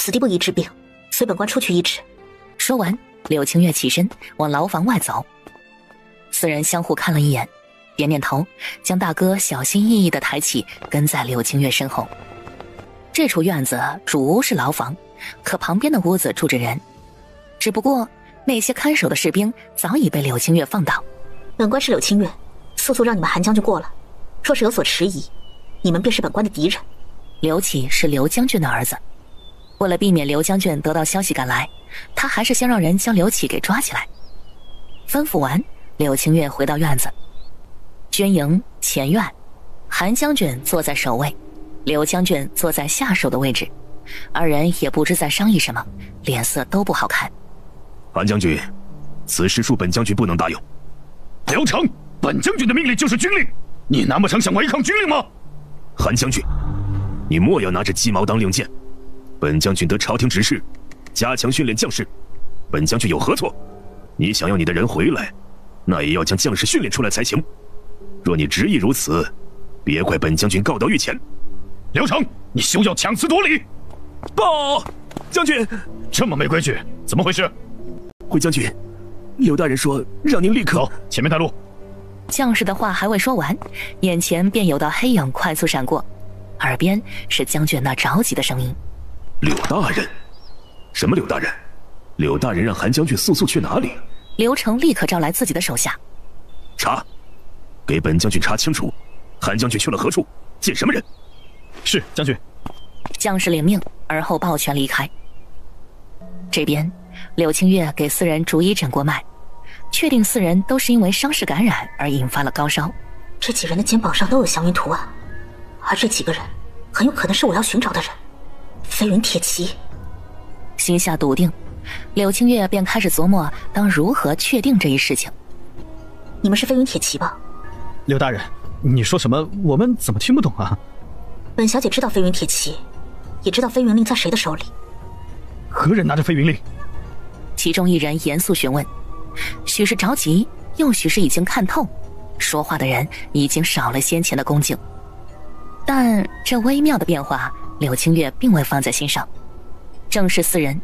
此地不宜治病，随本官出去医治。说完，柳清月起身往牢房外走。四人相互看了一眼，点点头，将大哥小心翼翼地抬起，跟在柳清月身后。这处院子主屋是牢房，可旁边的屋子住着人，只不过那些看守的士兵早已被柳清月放倒。本官是柳清月，速速让你们韩将军过来，若是有所迟疑，你们便是本官的敌人。刘启是刘将军的儿子，为了避免刘将军得到消息赶来，他还是先让人将刘启给抓起来。吩咐完，柳清月回到院子。军营前院，韩将军坐在首位，刘将军坐在下手的位置，二人也不知在商议什么，脸色都不好看。韩将军，此事恕本将军不能答应。刘成，本将军的命令就是军令，你难不成想违抗军令吗？韩将军，你莫要拿着鸡毛当令箭。本将军得朝廷指示，加强训练将士，本将军有何错？你想要你的人回来，那也要将将士训练出来才行。若你执意如此，别怪本将军告到御前。刘成，你休要强词夺理！报，将军，这么没规矩，怎么回事？回将军，刘大人说让您立刻走，前面带路。将士的话还未说完，眼前便有道黑影快速闪过，耳边是将军那着急的声音：柳大人？什么柳大人？柳大人让韩将军速速去哪里？刘成立刻招来自己的手下，查，给本将军查清楚，韩将军去了何处，见什么人？是将军。将士领命，而后抱拳离开。这边柳清月给四人逐一诊过脉，确定四人都是因为伤势感染而引发了高烧。这几人的肩膀上都有祥云图案，而这几个人很有可能是我要寻找的人，飞云铁骑。心下笃定，柳清月便开始琢磨当如何确定这一事情。你们是飞云铁骑吧？刘大人，你说什么？我们怎么听不懂啊？本小姐知道飞云铁骑，也知道飞云令在谁的手里。何人拿着飞云令？其中一人严肃询问，许是着急，又许是已经看透，说话的人已经少了先前的恭敬。但这微妙的变化，柳清月并未放在心上。正是四人，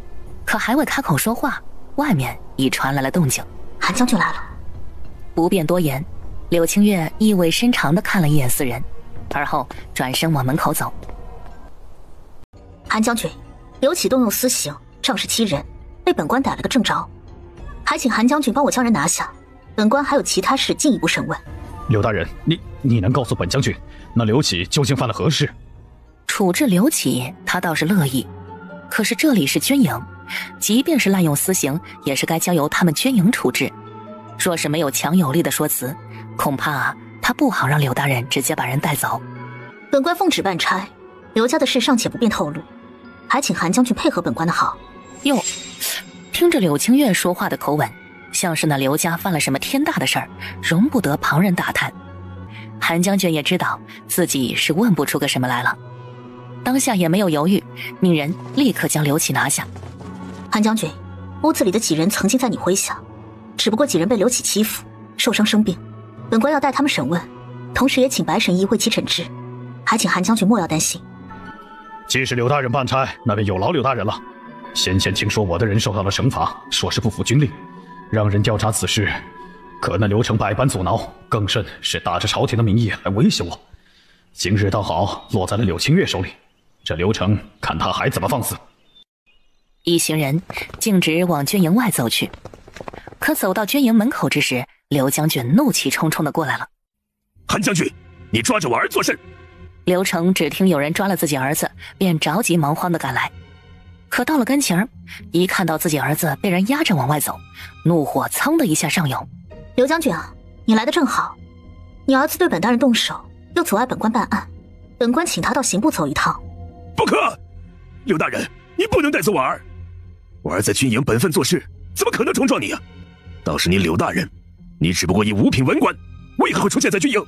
可还未开口说话，外面已传来了动静。韩将军来了。不便多言，柳清月意味深长地看了一眼四人，而后转身往门口走。韩将军，刘启动用私刑，仗势欺人，被本官逮了个正着，还请韩将军帮我将人拿下。本官还有其他事进一步审问。刘大人，你能告诉本将军，那刘启究竟犯了何事？处置刘启，他倒是乐意，可是这里是军营，即便是滥用私刑，也是该交由他们军营处置。若是没有强有力的说辞，恐怕他不好让柳大人直接把人带走。本官奉旨办差，刘家的事尚且不便透露，还请韩将军配合本官的好。哟，听着柳清月说话的口吻，像是那刘家犯了什么天大的事儿，容不得旁人打探。韩将军也知道自己是问不出个什么来了，当下也没有犹豫，命人立刻将刘启拿下。韩将军，屋子里的几人曾经在你麾下，只不过几人被刘启欺负，受伤生病，本官要带他们审问，同时也请白神医为其诊治，还请韩将军莫要担心。既是柳大人办差，那便有劳柳大人了。先前听说我的人受到了惩罚，说是不服军令，让人调查此事，可那刘成百般阻挠，更甚是打着朝廷的名义来威胁我。今日倒好，落在了柳清月手里，这刘成看他还怎么放肆。一行人径直往军营外走去，可走到军营门口之时，刘将军怒气冲冲地过来了。韩将军，你抓着我儿做甚？刘成只听有人抓了自己儿子，便着急忙慌地赶来。可到了跟前，一看到自己儿子被人压着往外走，怒火噌的一下上涌。刘将军啊，你来得正好，你儿子对本大人动手，又阻碍本官办案，本官请他到刑部走一趟。不可！刘大人，你不能带走我儿。我儿在军营本分做事，怎么可能冲撞你啊？倒是你柳大人，你只不过一五品文官，为何会出现在军营？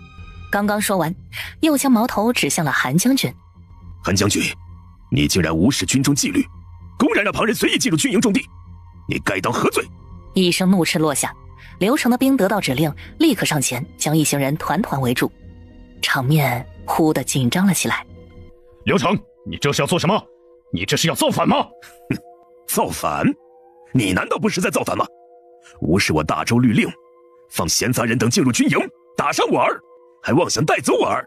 刚刚说完，又将矛头指向了韩将军。韩将军，你竟然无视军中纪律，公然让旁人随意进入军营种地，你该当何罪？一声怒斥落下，刘成的兵得到指令，立刻上前将一行人团团围住，场面忽地紧张了起来。刘成，你这是要做什么？你这是要造反吗？哼，造反？你难道不是在造反吗？无视我大周律令，放闲杂人等进入军营，打伤我儿，还妄想带走我儿，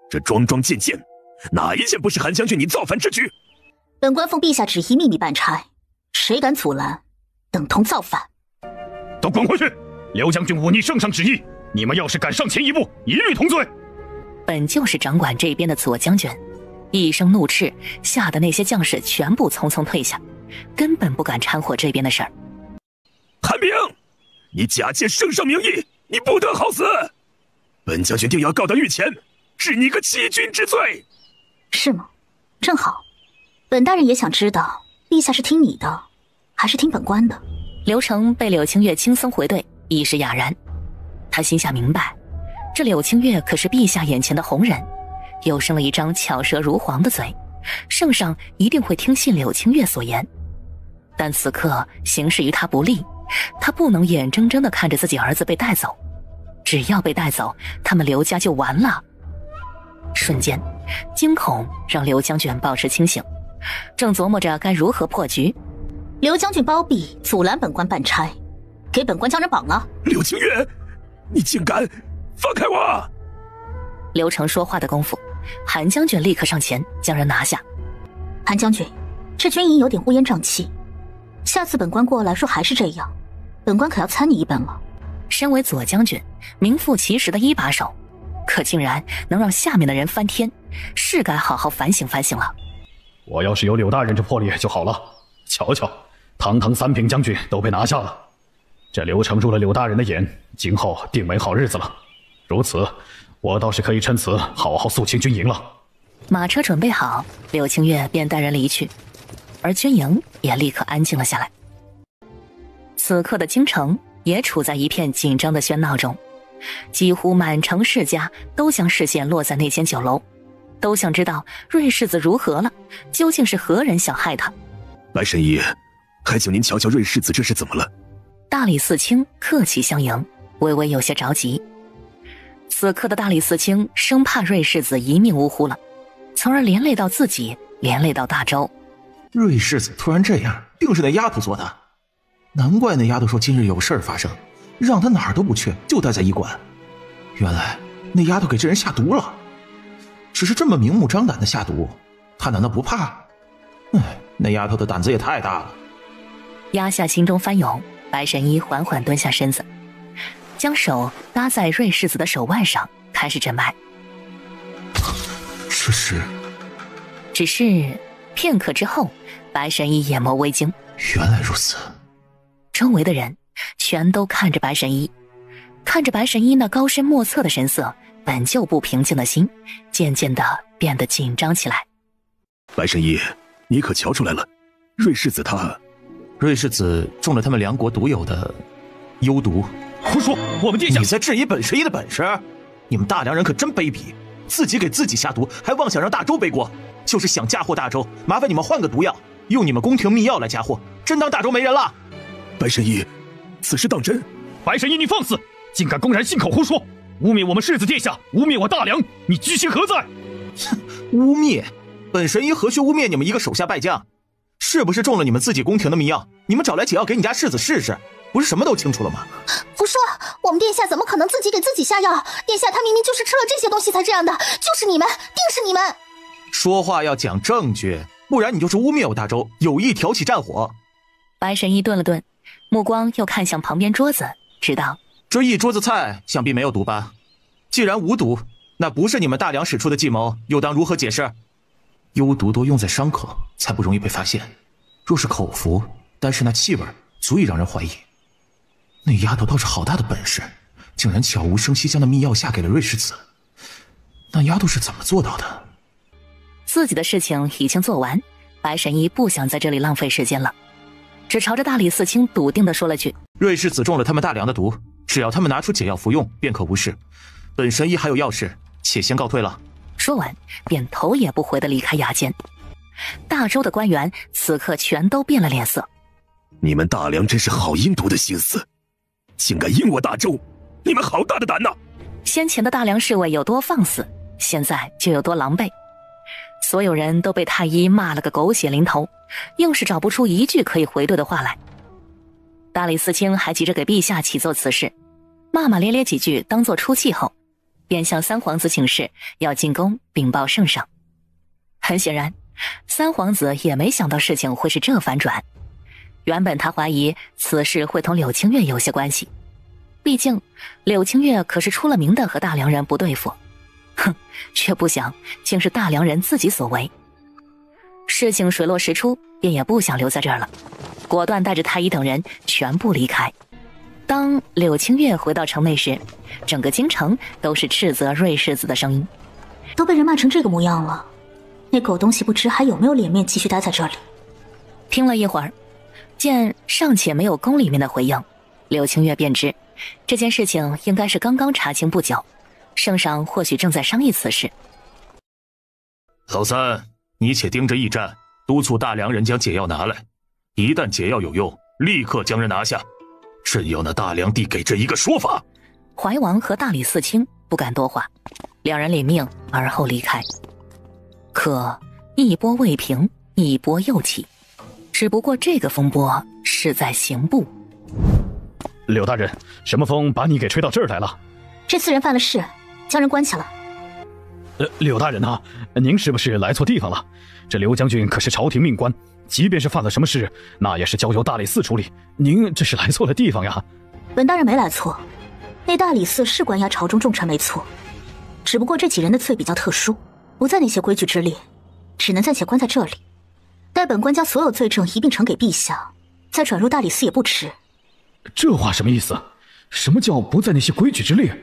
这桩桩件件，哪一件不是韩将军你造反之举？本官奉陛下旨意秘密办差，谁敢阻拦，等同造反。都滚回去！刘将军忤逆圣上旨意，你们要是敢上前一步，一律同罪。本就是掌管这边的左将军，一声怒斥，吓得那些将士全部匆匆退下，根本不敢掺和这边的事儿。韩炳，你假借圣上名义，你不得好死！本将军定要告到御前，治你个欺君之罪。是吗？正好，本大人也想知道，陛下是听你的，还是听本官的？刘成被柳清月轻松回怼，一时哑然。他心下明白，这柳清月可是陛下眼前的红人，又生了一张巧舌如簧的嘴，圣上一定会听信柳清月所言。但此刻形势于他不利，他不能眼睁睁地看着自己儿子被带走，只要被带走，他们刘家就完了。瞬间，惊恐让刘将军保持清醒，正琢磨着该如何破局。刘将军包庇阻拦本官办差，给本官将人绑了。柳清月，你竟敢放开我！刘成说话的功夫，韩将军立刻上前将人拿下。韩将军，这军营有点乌烟瘴气，下次本官过来说还是这样，本官可要参你一本了。身为左将军，名副其实的一把手，可竟然能让下面的人翻天，是该好好反省反省了。我要是有柳大人这魄力就好了。瞧瞧，堂堂三品将军都被拿下了，这刘成入了柳大人的眼，今后定没好日子了。如此，我倒是可以趁此好好肃清军营了。马车准备好，柳清月便带人离去，而军营也立刻安静了下来。此刻的京城也处在一片紧张的喧闹中，几乎满城世家都将视线落在那间酒楼，都想知道瑞世子如何了，究竟是何人想害他。白神医，还请您瞧瞧瑞世子这是怎么了？大理寺卿客气相迎，微微有些着急。此刻的大理寺卿生怕瑞世子一命呜呼了，从而连累到自己，连累到大周。瑞世子突然这样，定是那丫头做的。难怪那丫头说今日有事发生，让他哪儿都不去，就待在医馆。原来那丫头给这人下毒了。只是这么明目张胆的下毒，他难道不怕？那丫头的胆子也太大了。压下心中翻涌，白神医缓缓蹲下身子，将手搭在瑞世子的手腕上，开始诊脉。这是……只是片刻之后，白神医眼眸微惊。原来如此。周围的人全都看着白神医，看着白神医那高深莫测的神色，本就不平静的心渐渐地变得紧张起来。白神医，你可瞧出来了，瑞世子他……瑞世子中了他们梁国独有的幽毒。胡说！我们殿下……你在质疑本神医的本事？你们大梁人可真卑鄙，自己给自己下毒，还妄想让大周背锅，就是想嫁祸大周。麻烦你们换个毒药，用你们宫廷秘药来嫁祸，真当大周没人了？白神医，此事当真？白神医，你放肆！竟敢公然信口胡说，污蔑我们世子殿下，污蔑我大梁，你居心何在？污蔑？本神医何须污蔑你们一个手下败将？是不是中了你们自己宫廷的秘药？你们找来解药给你家世子试试，不是什么都清楚了吗？胡说！我们殿下怎么可能自己给自己下药？殿下他明明就是吃了这些东西才这样的，就是你们，定是你们！说话要讲证据，不然你就是污蔑我大周，有意挑起战火。白神医顿了顿，目光又看向旁边桌子，知道这一桌子菜想必没有毒吧？既然无毒，那不是你们大梁使出的计谋，又当如何解释？幽毒多用在伤口，才不容易被发现。若是口服，单是那气味足以让人怀疑。那丫头倒是好大的本事，竟然悄无声息将那秘药下给了瑞世子。那丫头是怎么做到的？自己的事情已经做完，白神医不想在这里浪费时间了，只朝着大理寺卿笃定地说了句：瑞世子中了他们大梁的毒，只要他们拿出解药服用，便可无事。本神医还有要事，且先告退了。说完便头也不回地离开衙间。大周的官员此刻全都变了脸色。你们大梁真是好阴毒的心思，竟敢阴我大周，你们好大的胆呐！先前的大梁侍卫有多放肆，现在就有多狼狈。所有人都被太医骂了个狗血淋头，硬是找不出一句可以回对的话来。大理寺卿还急着给陛下启奏此事，骂骂咧咧几句当作出气后，便向三皇子请示要进宫禀报圣上。很显然，三皇子也没想到事情会是这反转。原本他怀疑此事会同柳清月有些关系，毕竟柳清月可是出了名的和大梁人不对付，却不想竟是大梁人自己所为。事情水落石出，便也不想留在这儿了，果断带着太医等人全部离开。当柳清月回到城内时，整个京城都是斥责瑞世子的声音。都被人骂成这个模样了，那狗东西不知还有没有脸面继续待在这里。听了一会儿，见尚且没有宫里面的回应，柳清月便知这件事情应该是刚刚查清不久，圣上或许正在商议此事。老三，你且盯着驿站，督促大梁人将解药拿来，一旦解药有用，立刻将人拿下。朕要那大梁帝给这一个说法。怀王和大理寺卿不敢多话，两人领命而后离开。可一波未平，一波又起，只不过这个风波是在刑部。柳大人，什么风把你给吹到这儿来了？这4人犯了事，将人关起来。柳大人啊，您是不是来错地方了？这刘将军可是朝廷命官，即便是犯了什么事，那也是交由大理寺处理。您这是来错了地方呀。本大人没来错，那大理寺是关押朝中重臣没错，只不过这几人的罪比较特殊，不在那些规矩之列，只能暂且关在这里，待本官将所有罪证一并呈给陛下，再转入大理寺也不迟。这话什么意思？什么叫不在那些规矩之列？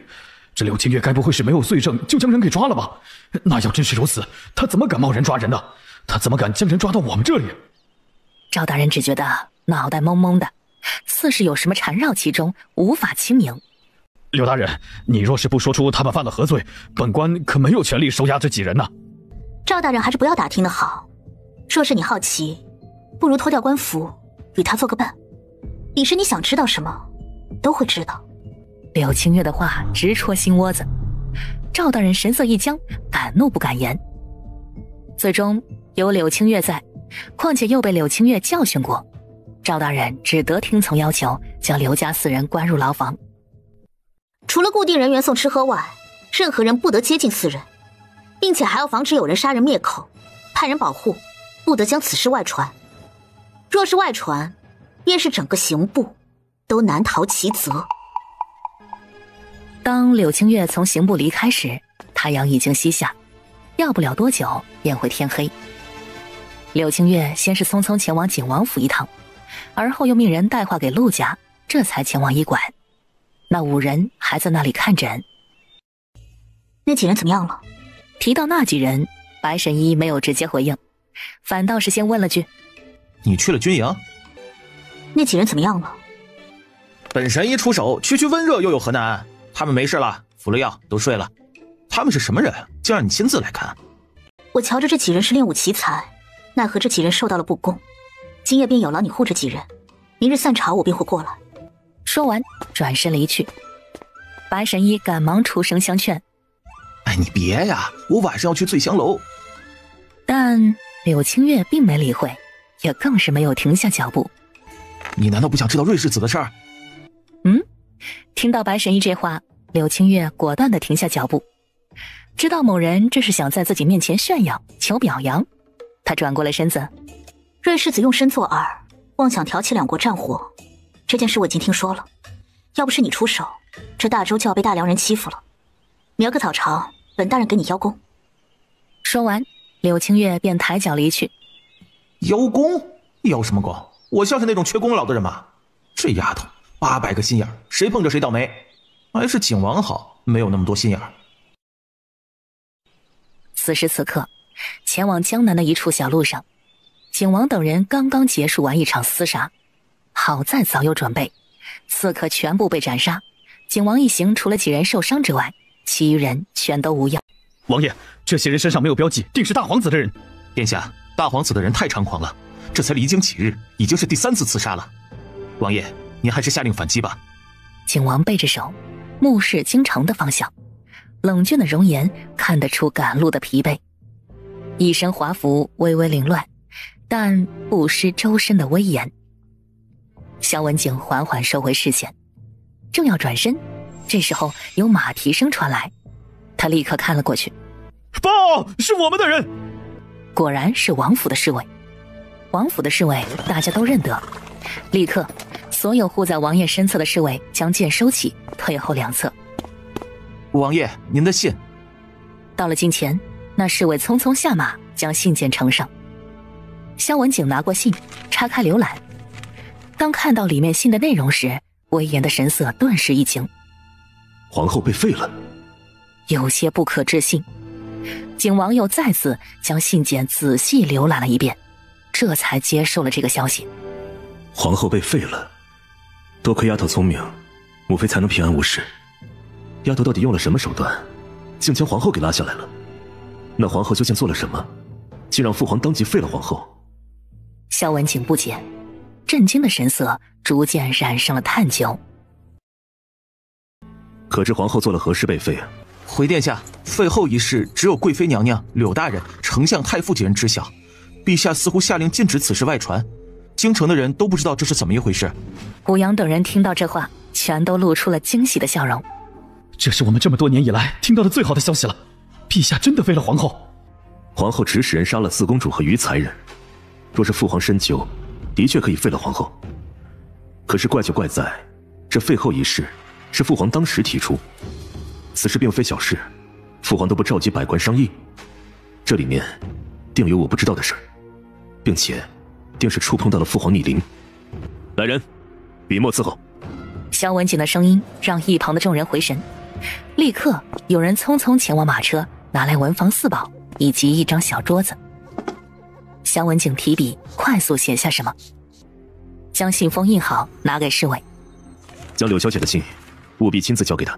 这柳清月该不会是没有罪证就将人给抓了吧？那要真是如此，他怎么敢贸然抓人呢？他怎么敢将人抓到我们这里？赵大人只觉得脑袋蒙蒙的，似是有什么缠绕其中，无法清明。柳大人，你若是不说出他们犯了何罪，本官可没有权利收押这几人呢。赵大人还是不要打听的好，若是你好奇，不如脱掉官服与他做个伴，彼时你想知道什么都会知道。柳清月的话直戳心窝子，赵大人神色一僵，敢怒不敢言。最终有柳清月在，况且又被柳清月教训过，赵大人只得听从要求，将刘家4人关入牢房。除了固定人员送吃喝外，任何人不得接近4人，并且还要防止有人杀人灭口，派人保护，不得将此事外传。若是外传，便是整个刑部都难逃其责。当柳清月从刑部离开时，太阳已经西下，要不了多久便会天黑。柳清月先是匆匆前往景王府一趟，而后又命人带话给陆家，这才前往医馆。那5人还在那里看诊。那几人怎么样了？提到那几人，白神医没有直接回应，反倒是先问了句：你去了军营？那几人怎么样了？本神医出手，区区温热又有何难？他们没事了，服了药都睡了。他们是什么人？就让你亲自来看。我瞧着这几人是练武奇才，奈何这几人受到了不公，今夜便有劳你护着几人，明日散朝我便会过来。说完转身离去。白神医赶忙出声相劝：哎，你别呀，我晚上要去醉香楼。但柳清月并没理会，也更是没有停下脚步。你难道不想知道瑞世子的事儿？听到白神医这话，柳清月果断地停下脚步，知道某人这是想在自己面前炫耀求表扬。他转过了身子：瑞世子用身作饵，妄想挑起2国战火，这件事我已经听说了，要不是你出手，这大周就要被大梁人欺负了。明儿个早朝，本大人给你邀功。说完，柳清月便抬脚离去。邀功？邀什么功？我像是那种缺功劳的人吗？这丫头800个心眼，谁碰着谁倒霉。还是景王好，没有那么多心眼。此时此刻，前往江南的一处小路上，景王等人刚刚结束完一场厮杀，好在早有准备，刺客全部被斩杀。景王一行除了几人受伤之外，其余人全都无恙。王爷，这些人身上没有标记，定是大皇子的人。殿下，大皇子的人太猖狂了，这才离京几日，已经是第3次刺杀了。王爷，您还是下令反击吧。景王背着手，目视京城的方向，冷峻的容颜看得出赶路的疲惫。一身华服微微凌乱，但不失周身的威严。萧文景缓缓收回视线，正要转身，这时候有马蹄声传来，他立刻看了过去。报，是我们的人！果然是王府的侍卫。王府的侍卫大家都认得，立刻所有护在王爷身侧的侍卫将剑收起，退后2侧。王爷，您的信。到了近前，那侍卫匆匆下马，将信件呈上。萧文景拿过信，拆开浏览。当看到里面信的内容时，威严的神色顿时一惊。皇后被废了，有些不可置信。景王又再次将信件仔细浏览了一遍，这才接受了这个消息。皇后被废了，多亏丫头聪明，母妃才能平安无事。丫头到底用了什么手段，竟将皇后给拉下来了？那皇后究竟做了什么，竟让父皇当即废了皇后？萧文景不解，震惊的神色逐渐染上了探究。可知皇后做了何事被废啊？回殿下，废后一事只有贵妃娘娘、柳大人、丞相、太傅几人知晓，陛下似乎下令禁止此事外传，京城的人都不知道这是怎么一回事。武阳等人听到这话，全都露出了惊喜的笑容。这是我们这么多年以来听到的最好的消息了，陛下真的废了皇后。皇后指使人杀了四公主和余才人，若是父皇深究，的确可以废了皇后。可是怪就怪在，这废后一事是父皇当时提出，此事并非小事，父皇都不召集百官商议，这里面定有我不知道的事儿，并且定是触碰到了父皇逆鳞。来人，笔墨伺候。萧文景的声音让一旁的众人回神，立刻有人匆匆前往马车，拿来文房四宝以及一张小桌子。萧文景提笔快速写下什么，将信封印好，拿给侍卫。将柳小姐的信务必亲自交给她。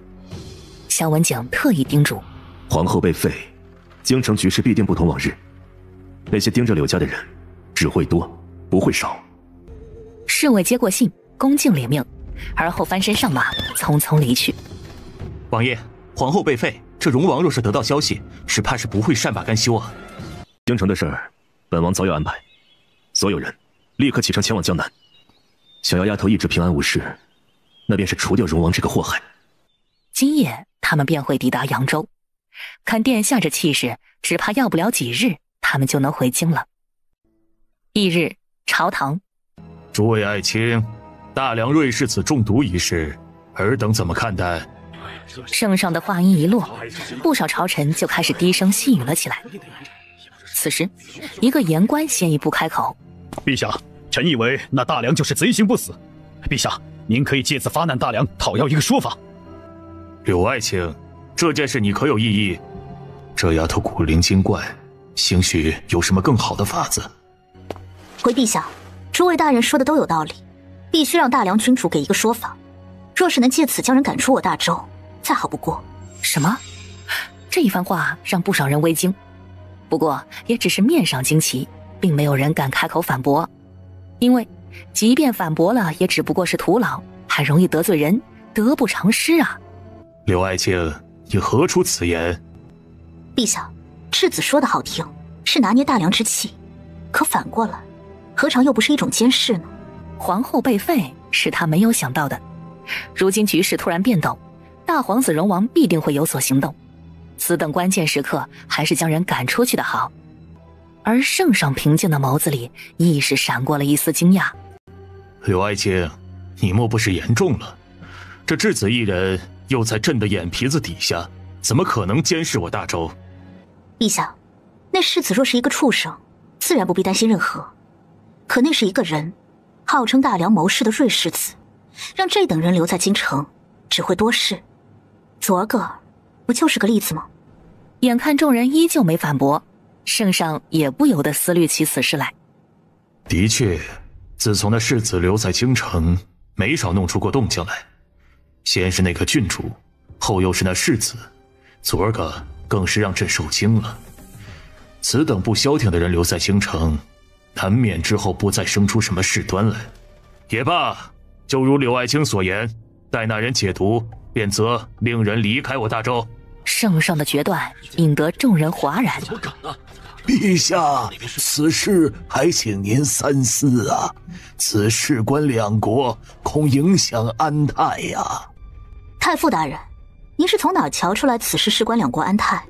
萧文景特意叮嘱，皇后被废，京城局势必定不同往日，那些盯着柳家的人只会多不会少。侍卫接过信，恭敬领命，而后翻身上马，匆匆离去。王爷，皇后被废，这荣王若是得到消息，只怕是不会善罢甘休啊。京城的事儿，本王早有安排，所有人立刻启程前往江南。想要丫头一直平安无事，那便是除掉荣王这个祸害。今夜他们便会抵达扬州，看殿下这气势，只怕要不了几日，他们就能回京了。翌日，朝堂，诸位爱卿，大梁瑞世子中毒一事，尔等怎么看待？圣上的话音一落，不少朝臣就开始低声细语了起来。此时，一个言官先一步开口：陛下，臣以为那大梁就是贼心不死，陛下您可以借此发难大梁，讨要一个说法。柳爱卿，这件事你可有异议？这丫头古灵精怪，兴许有什么更好的法子。回陛下，诸位大人说的都有道理，必须让大梁君主给一个说法。若是能借此将人赶出我大周，再好不过。什么？这一番话让不少人微惊，不过也只是面上惊奇，并没有人敢开口反驳，因为即便反驳了，也只不过是徒劳，还容易得罪人，得不偿失啊。柳爱卿，你何出此言？陛下，世子说的好听，是拿捏大梁之气，可反过来，何尝又不是一种监视呢？皇后被废是他没有想到的，如今局势突然变动，大皇子荣王必定会有所行动，此等关键时刻，还是将人赶出去的好。而圣上平静的眸子里，亦是闪过了一丝惊讶。柳爱卿，你莫不是言重了？这质子一人又在朕的眼皮子底下，怎么可能监视我大周？陛下，那世子若是一个畜生，自然不必担心任何。可那是一个人，号称大梁谋士的瑞世子，让这等人留在京城，只会多事。昨儿个不就是个例子吗？眼看众人依旧没反驳，圣上也不由得思虑起此事来。的确，自从那世子留在京城，没少弄出过动静来。先是那个郡主，后又是那世子，昨儿个更是让朕受惊了。此等不消停的人留在京城，难免之后不再生出什么事端来。也罢，就如柳爱卿所言，待那人解毒，便责令人离开我大周。圣上的决断引得众人哗然。陛下，此事还请您三思啊！此事关两国，恐影响安泰呀。太傅大人，您是从哪儿瞧出来此事事关两国安泰？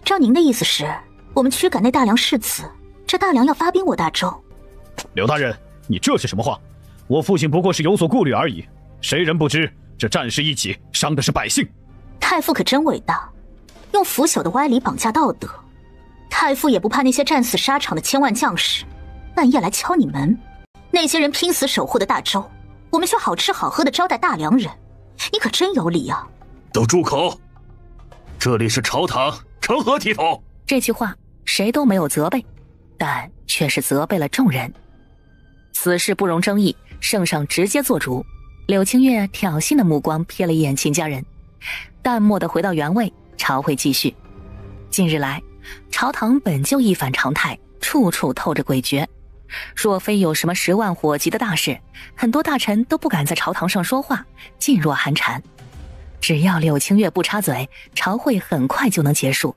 照您的意思是，我们驱赶那大梁世子，这大梁要发兵我大周？刘大人，你这是什么话？我父亲不过是有所顾虑而已，谁人不知这战事一起，伤的是百姓。太傅可真伟大，用腐朽的歪理绑架道德。太傅也不怕那些战死沙场的千万将士，半夜来敲你门。那些人拼死守护的大周，我们却好吃好喝的招待大梁人，你可真有理啊！都住口！这里是朝堂，成何体统？这句话谁都没有责备，但却是责备了众人。此事不容争议，圣上直接做主。柳青月挑衅的目光瞥了一眼秦家人，淡漠地回到原位，朝会继续。近日来，朝堂本就一反常态，处处透着诡谲。若非有什么10万火急的大事，很多大臣都不敢在朝堂上说话，噤若寒蝉。只要柳青月不插嘴，朝会很快就能结束。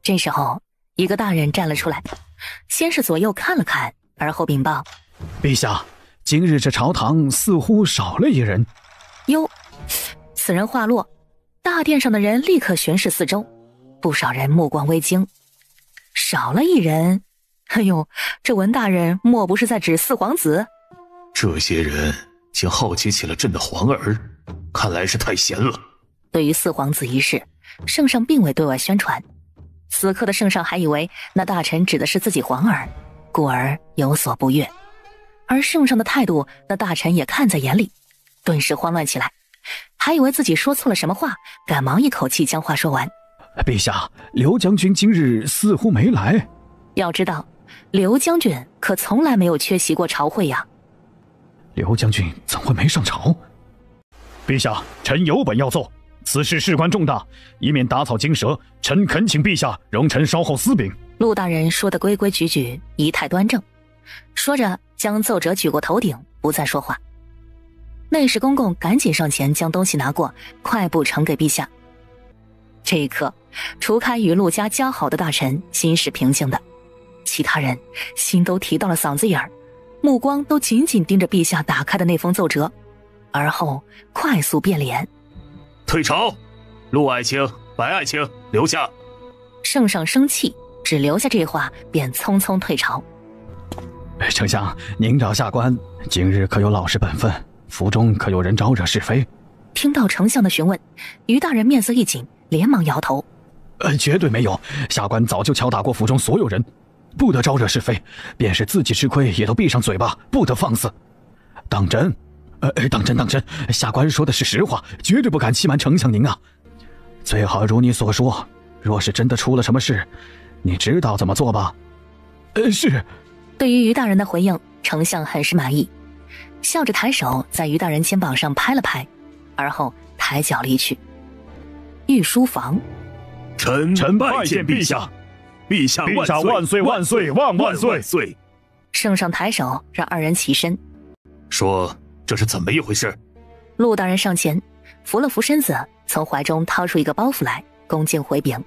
这时候，一个大人站了出来，先是左右看了看，而后禀报：陛下，今日这朝堂似乎少了一人。哟，此人话落，大殿上的人立刻巡视四周，不少人目光微惊。少了一人？哎呦，这文大人莫不是在指四皇子？这些人竟好奇起了朕的皇儿，看来是太闲了。对于四皇子一事，圣上并未对外宣传。此刻的圣上还以为那大臣指的是自己皇儿，故而有所不悦。而圣上的态度，那大臣也看在眼里，顿时慌乱起来，还以为自己说错了什么话，赶忙一口气将话说完。陛下，刘将军今日似乎没来。要知道，刘将军可从来没有缺席过朝会呀。刘将军怎会没上朝？陛下，臣有本要奏，此事事关重大，以免打草惊蛇，臣恳请陛下容臣稍后思禀。陆大人说的规规矩矩，仪态端正，说着将奏折举过头顶，不再说话。内侍公公赶紧上前将东西拿过，快步呈给陛下。这一刻，除开与陆家交好的大臣心是平静的，其他人心都提到了嗓子眼儿，目光都紧紧盯着陛下打开的那封奏折，而后快速变脸。退朝，陆爱卿、白爱卿留下。圣上生气，只留下这话，便匆匆退朝。丞相，您找下官，今日可有老实本分？府中可有人招惹是非？听到丞相的询问，于大人面色一紧，连忙摇头。绝对没有，下官早就敲打过府中所有人，不得招惹是非，便是自己吃亏也都闭上嘴巴，不得放肆。当真？当真，下官说的是实话，绝对不敢欺瞒丞相您啊。最好如你所说，若是真的出了什么事，你知道怎么做吧？是。对于于大人的回应，丞相很是满意，笑着抬手在于大人肩膀上拍了拍，而后抬脚离去。御书房，臣拜见陛下，陛下万岁万岁万岁！圣上抬手让二人起身，说这是怎么一回事？陆大人上前扶了扶身子，从怀中掏出一个包袱来，恭敬回禀：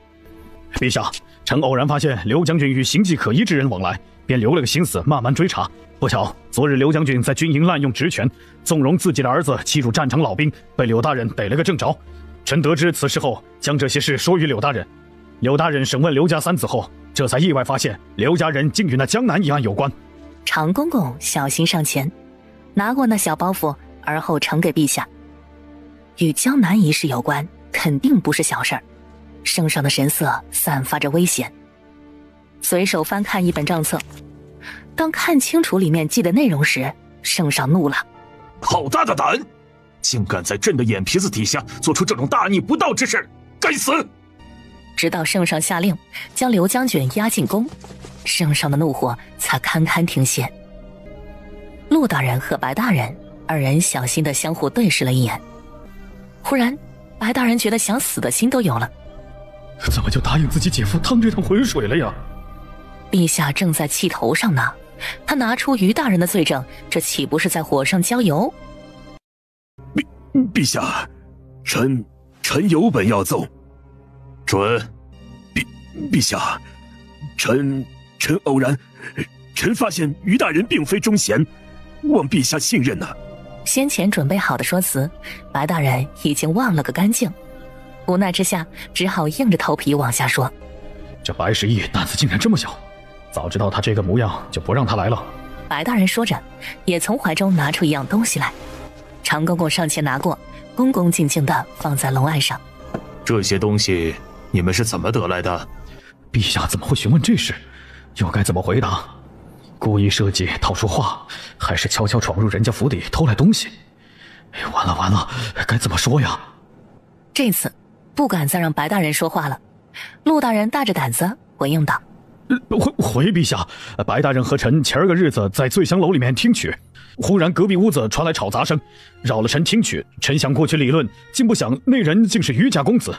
陛下，臣偶然发现刘将军与形迹可疑之人往来，便留了个心思慢慢追查。不巧昨日刘将军在军营滥用职权，纵容自己的儿子欺辱战场老兵，被柳大人逮了个正着。臣得知此事后，将这些事说与柳大人。柳大人审问刘家三子后，这才意外发现刘家人竟与那江南一案有关。常公公小心上前，拿过那小包袱，而后呈给陛下。与江南一事有关，肯定不是小事儿。圣上的神色散发着危险，随手翻看一本账册，当看清楚里面记的内容时，圣上怒了：好大的胆，竟敢在朕的眼皮子底下做出这种大逆不道之事，该死！直到圣上下令将刘将军押进宫，圣上的怒火才堪堪停歇。陆大人和白大人二人小心地相互对视了一眼，忽然白大人觉得想死的心都有了。怎么就答应自己姐夫趟这趟浑水了呀？陛下正在气头上呢，他拿出于大人的罪证，这岂不是在火上浇油？陛下，臣有本要奏。准。陛下，臣偶然，臣发现于大人并非忠贤，望陛下信任呐。先前准备好的说辞，白大人已经忘了个干净，无奈之下，只好硬着头皮往下说。这白十一胆子竟然这么小，早知道他这个模样，就不让他来了。白大人说着，也从怀中拿出一样东西来。常公公上前拿过，恭恭敬敬地放在龙案上。这些东西你们是怎么得来的？陛下怎么会询问这事？又该怎么回答？故意设计套说话，还是悄悄闯入人家府邸偷来东西？哎，完了，该怎么说呀？这次不敢再让白大人说话了。陆大人大着胆子回应道：回陛下，白大人和臣前儿个日子在醉香楼里面听曲，忽然隔壁屋子传来吵杂声，扰了臣听曲。臣想过去理论，竟不想那人竟是于家公子。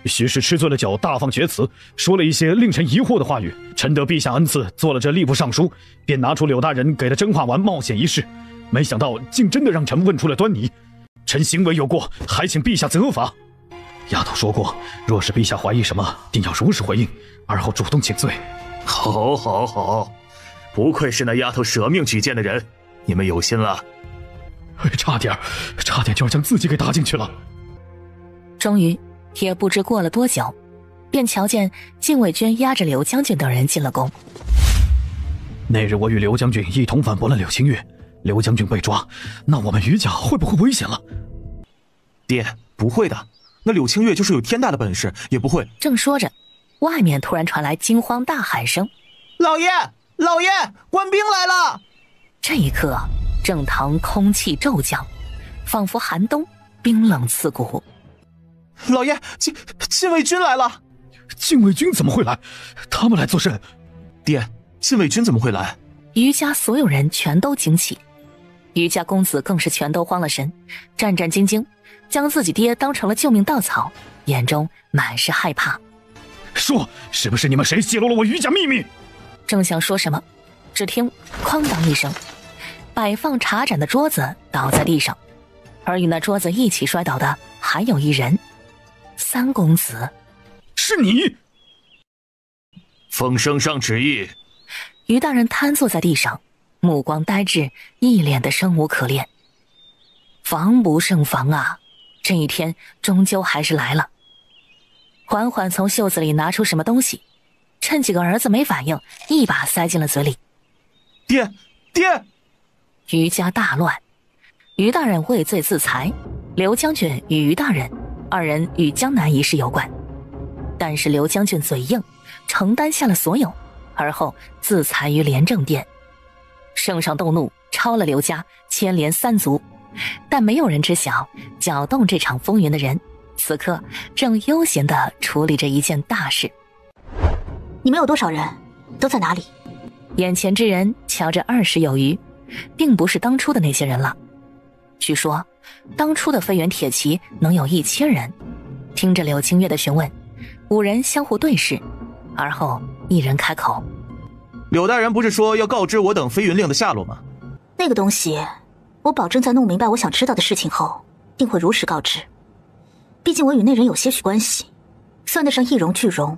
许是吃醉了酒，大放厥词，说了一些令臣疑惑的话语。臣得陛下恩赐，做了这吏部尚书，便拿出柳大人给的真话丸冒险一试，没想到竟真的让臣问出了端倪。臣行为有过，还请陛下责罚。丫头说过，若是陛下怀疑什么，定要如实回应，而后主动请罪。好，不愧是那丫头舍命举荐的人，你们有心了。差点就要将自己给搭进去了。终于也不知过了多久，便瞧见禁卫军押着刘将军等人进了宫。那日我与刘将军一同反驳了柳清月，刘将军被抓，那我们于家会不会危险了？爹，不会的，那柳清月就是有天大的本事，也不会。正说着，外面突然传来惊慌大喊声：老爷，官兵来了！这一刻，正堂空气骤降，仿佛寒冬，冰冷刺骨。老爷，禁卫军来了！禁卫军怎么会来？他们来做甚？爹，禁卫军怎么会来？于家所有人全都惊奇，于家公子更是全都慌了神，战战兢兢，将自己爹当成了救命稻草，眼中满是害怕。说，是不是你们谁泄露了我于家秘密？正想说什么，只听哐当一声，摆放茶盏的桌子倒在地上，而与那桌子一起摔倒的还有一人。三公子。是你！奉圣上旨意。于大人瘫坐在地上，目光呆滞，一脸的生无可恋。防不胜防啊，这一天终究还是来了。缓缓从袖子里拿出什么东西，趁几个儿子没反应，一把塞进了嘴里。爹！于家大乱，于大人畏罪自裁，刘将军与于大人二人与江南一事有关，但是刘将军嘴硬，承担下了所有，而后自裁于廉政殿。圣上动怒，抄了刘家，牵连三族，但没有人知晓，搅动这场风云的人，此刻正悠闲地处理着一件大事。你们有多少人？都在哪里？眼前之人瞧着20有余，并不是当初的那些人了。据说当初的飞原铁骑能有1000人。听着柳清月的询问，5人相互对视，而后一人开口：柳大人不是说要告知我等飞云令的下落吗？那个东西我保证在弄明白我想知道的事情后定会如实告知，毕竟我与那人有些许关系，算得上一荣俱荣，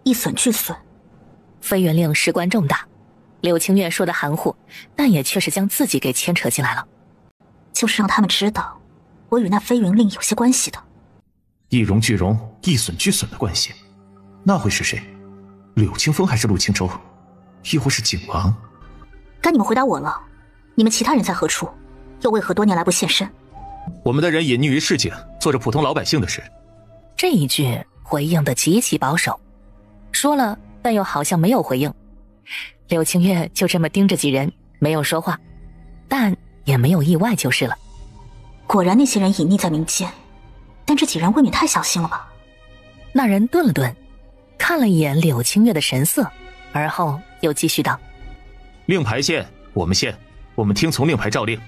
一损俱损。飞云令事关重大，柳清月说的含糊，但也确实将自己给牵扯进来了。就是让他们知道我与那飞云令有些关系的。一荣俱荣，一损俱损的关系，那会是谁？柳清风还是陆清舟，亦或是景王？该你们回答我了，你们其他人在何处？又为何多年来不现身？我们的人隐匿于市井，做着普通老百姓的事。这一句回应的极其保守，说了但又好像没有回应。柳清月就这么盯着几人，没有说话，但也没有意外就是了。果然那些人隐匿在民间，但这几人未免太小心了吧？那人顿了顿，看了一眼柳清月的神色，而后又继续道：令牌现，我们现，我们听从令牌诏令。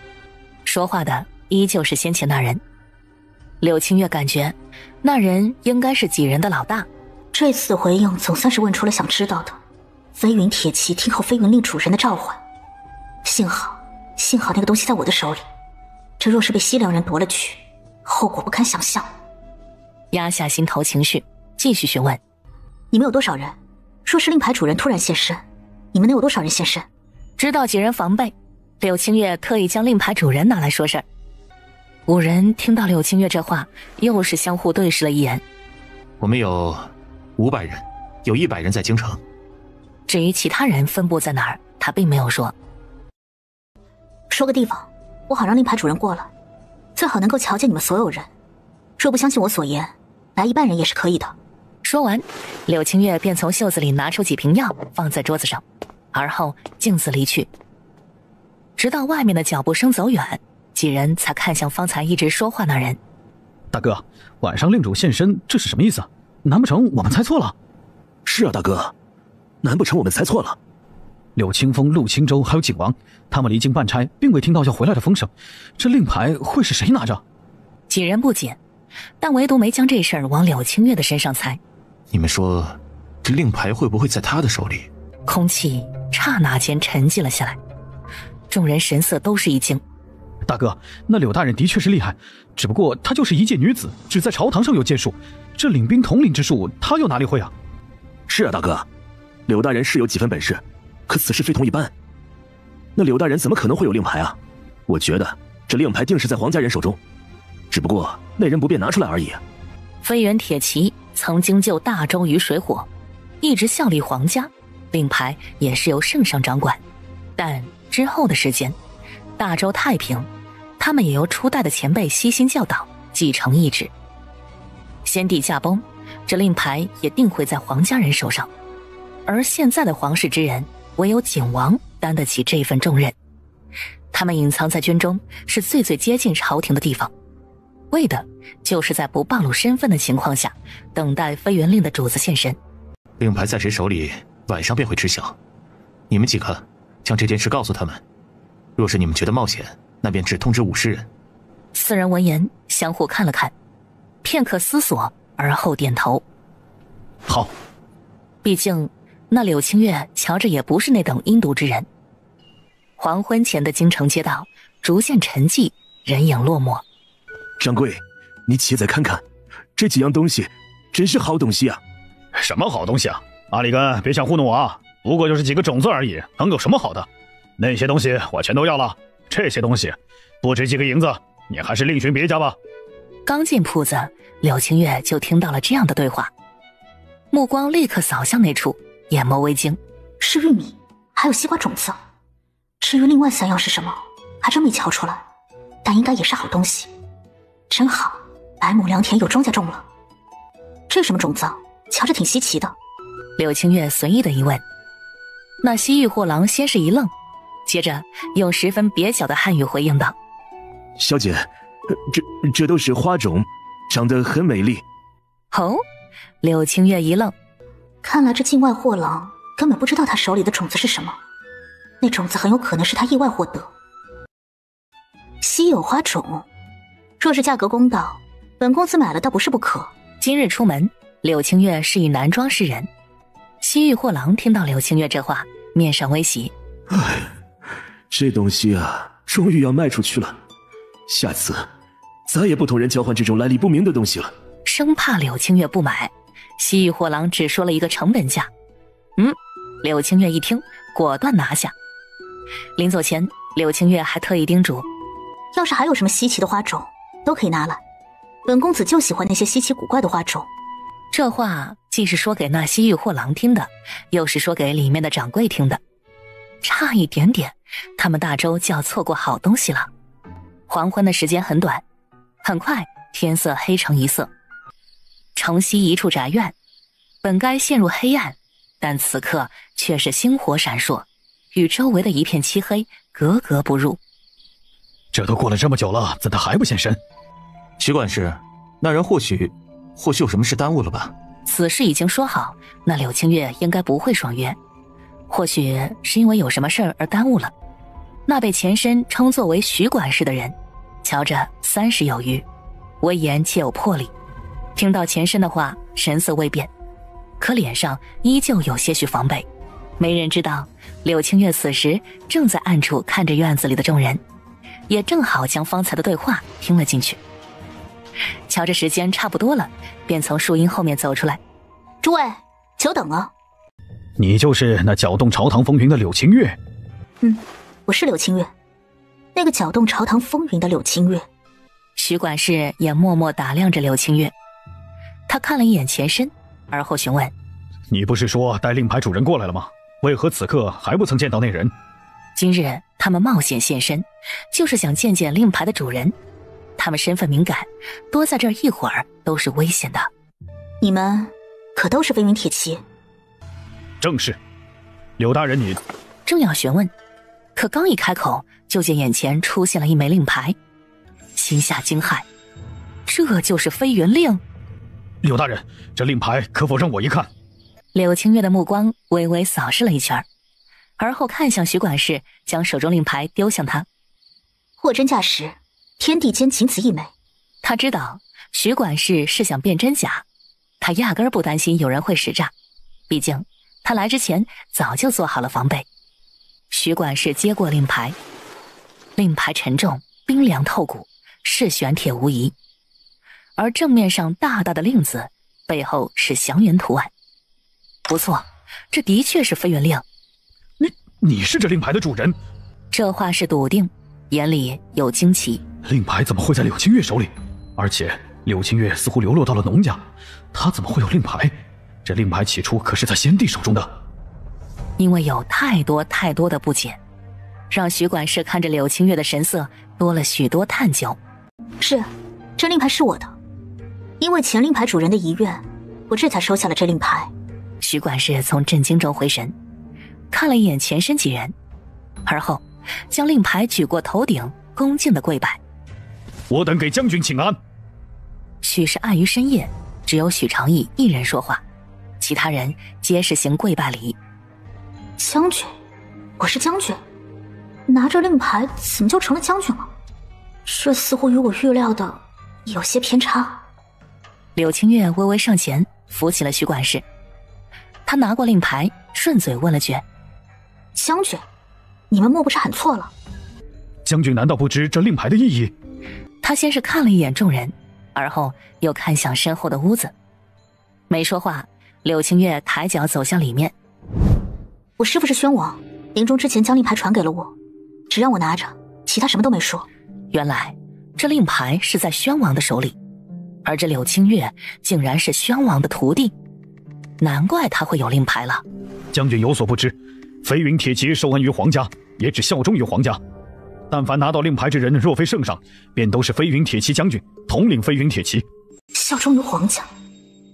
说话的依旧是先前那人。柳清月感觉那人应该是几人的老大。这次的回应总算是问出了想知道的。飞云铁骑听候飞云令主人的召唤，幸好那个东西在我的手里，这若是被西凉人夺了去，后果不堪想象。压下心头情绪，继续询问：你们有多少人？若是令牌主人突然现身，你们能有多少人现身？知道几人防备，柳青月特意将令牌主人拿来说事儿。五人听到柳青月这话，又是相互对视了一眼。我们有500人，有100人在京城。至于其他人分布在哪儿，他并没有说。说个地方，我好让令牌主人过来，最好能够瞧见你们所有人。若不相信我所言，来1半人也是可以的。说完，柳青月便从袖子里拿出几瓶药放在桌子上，而后径自离去。直到外面的脚步声走远，几人才看向方才一直说话那人。大哥，晚上令主现身，这是什么意思？难不成我们猜错了？是啊，大哥，难不成我们猜错了？柳清风、陆清舟还有景王，他们离京办差，并未听到要回来的风声，这令牌会是谁拿着？几人不解，但唯独没将这事儿往柳青月的身上猜。你们说，这令牌会不会在他的手里？空气刹那间沉寂了下来，众人神色都是一惊。大哥，那柳大人的确是厉害，只不过她就是一介女子，只在朝堂上有建树，这领兵统领之术，她又哪里会啊？是啊，大哥，柳大人是有几分本事，可此事非同一般。那柳大人怎么可能会有令牌啊？我觉得这令牌定是在皇家人手中，只不过那人不便拿出来而已。飞原铁骑曾经救大周于水火，一直效力皇家，令牌也是由圣上掌管。但之后的时间，大周太平，他们也由初代的前辈悉心教导，继承懿旨。先帝驾崩，这令牌也定会在皇家人手上，而现在的皇室之人，唯有景王担得起这份重任。他们隐藏在军中，是最接近朝廷的地方，为的就是在不暴露身份的情况下，等待飞原令的主子现身。令牌在谁手里，晚上便会知晓。你们几个将这件事告诉他们，若是你们觉得冒险，那便只通知50人。4人闻言相互看了看，片刻思索，而后点头。好。毕竟那柳青月瞧着也不是那等阴毒之人。黄昏前的京城街道逐渐沉寂，人影落寞。掌柜，你且再看看，这几样东西真是好东西啊！什么好东西啊？阿里根，别想糊弄我啊！不过就是几个种子而已，能有什么好的？那些东西我全都要了，这些东西不值几个银子，你还是另寻别家吧。刚进铺子，柳青月就听到了这样的对话，目光立刻扫向那处，眼眸微惊。是玉米，还有西瓜种子。至于另外3样是什么，还真没瞧出来，但应该也是好东西。真好，百亩良田有庄稼种了。这什么种子？瞧着挺稀奇的。柳青月随意的一问，那西域货郎先是一愣，接着用十分蹩脚的汉语回应道：小姐，这都是花种，长得很美丽。哦，柳青月一愣，看来这境外货郎根本不知道他手里的种子是什么，那种子很有可能是他意外获得。稀有花种，若是价格公道，本公子买了倒不是不可。今日出门，柳青月是以男装示人。西域货郎听到柳青月这话，面上微喜。哎，这东西啊，终于要卖出去了。下次再也不同人交换这种来历不明的东西了。生怕柳青月不买，西域货郎只说了一个成本价。柳青月一听，果断拿下。临走前，柳青月还特意叮嘱，要是还有什么稀奇的花种，都可以拿来。本公子就喜欢那些稀奇古怪的花种。这话既是说给那西域货郎听的，又是说给里面的掌柜听的。差一点点，他们大周就要错过好东西了。黄昏的时间很短，很快天色黑成一色。城西一处宅院，本该陷入黑暗，但此刻却是星火闪烁，与周围的一片漆黑格格不入。这都过了这么久了，怎他还不现身？徐管事，那人或许有什么事耽误了吧？此事已经说好，那柳青月应该不会爽约，或许是因为有什么事儿而耽误了。那被前身称作为徐管事的人，瞧着30有余，威严且有魄力。听到前身的话，神色未变，可脸上依旧有些许防备。没人知道，柳青月此时正在暗处看着院子里的众人，也正好将方才的对话听了进去。瞧着时间差不多了，便从树荫后面走出来。诸位，久等了。你就是那搅动朝堂风云的柳清月？我是柳清月，那个搅动朝堂风云的柳清月。徐管事也默默打量着柳清月，他看了一眼前身，而后询问：你不是说带令牌主人过来了吗？为何此刻还不曾见到那人？今日他们冒险现身，就是想见见令牌的主人。他们身份敏感，多在这儿一会儿都是危险的。你们可都是飞云铁骑？正是。柳大人你……正要询问，可刚一开口，就见眼前出现了一枚令牌，心下惊骇，这就是飞云令。柳大人，这令牌可否让我一看？柳清月的目光微微扫视了一圈，而后看向徐管事，将手中令牌丢向他。货真价实，天地间仅此一枚。他知道徐管事是想辨真假，他压根儿不担心有人会使诈，毕竟他来之前早就做好了防备。徐管事接过令牌，令牌沉重冰凉透骨，是玄铁无疑，而正面上大大的令字背后是祥云图案。不错，这的确是飞云令。你是这令牌的主人？这话是笃定，眼里有惊奇。令牌怎么会在柳清月手里？而且柳清月似乎流落到了农家，他怎么会有令牌？这令牌起初可是在先帝手中的。因为有太多太多的不解，让徐管事看着柳清月的神色多了许多探究。是，这令牌是我的，因为前令牌主人的遗愿，我这才收下了这令牌。徐管事从震惊中回神，看了一眼前身几人，而后将令牌举过头顶，恭敬的跪拜。我等给将军请安。许是碍于深夜，只有许长义一人说话，其他人皆是行跪拜礼。将军，我是将军，拿着令牌怎么就成了将军了？这似乎与我预料的有些偏差。柳清月微微上前扶起了徐管事，他拿过令牌，顺嘴问了句：将军，你们莫不是喊错了？将军难道不知这令牌的意义？他先是看了一眼众人，而后又看向身后的屋子，没说话。柳清月抬脚走向里面。我师父是宣王，临终之前将令牌传给了我，只让我拿着，其他什么都没说。原来这令牌是在宣王的手里，而这柳清月竟然是宣王的徒弟，难怪他会有令牌了。将军有所不知，飞云铁骑受恩于皇家，也只效忠于皇家。但凡拿到令牌之人，若非圣上，便都是飞云铁骑将军，统领飞云铁骑。效忠于皇家，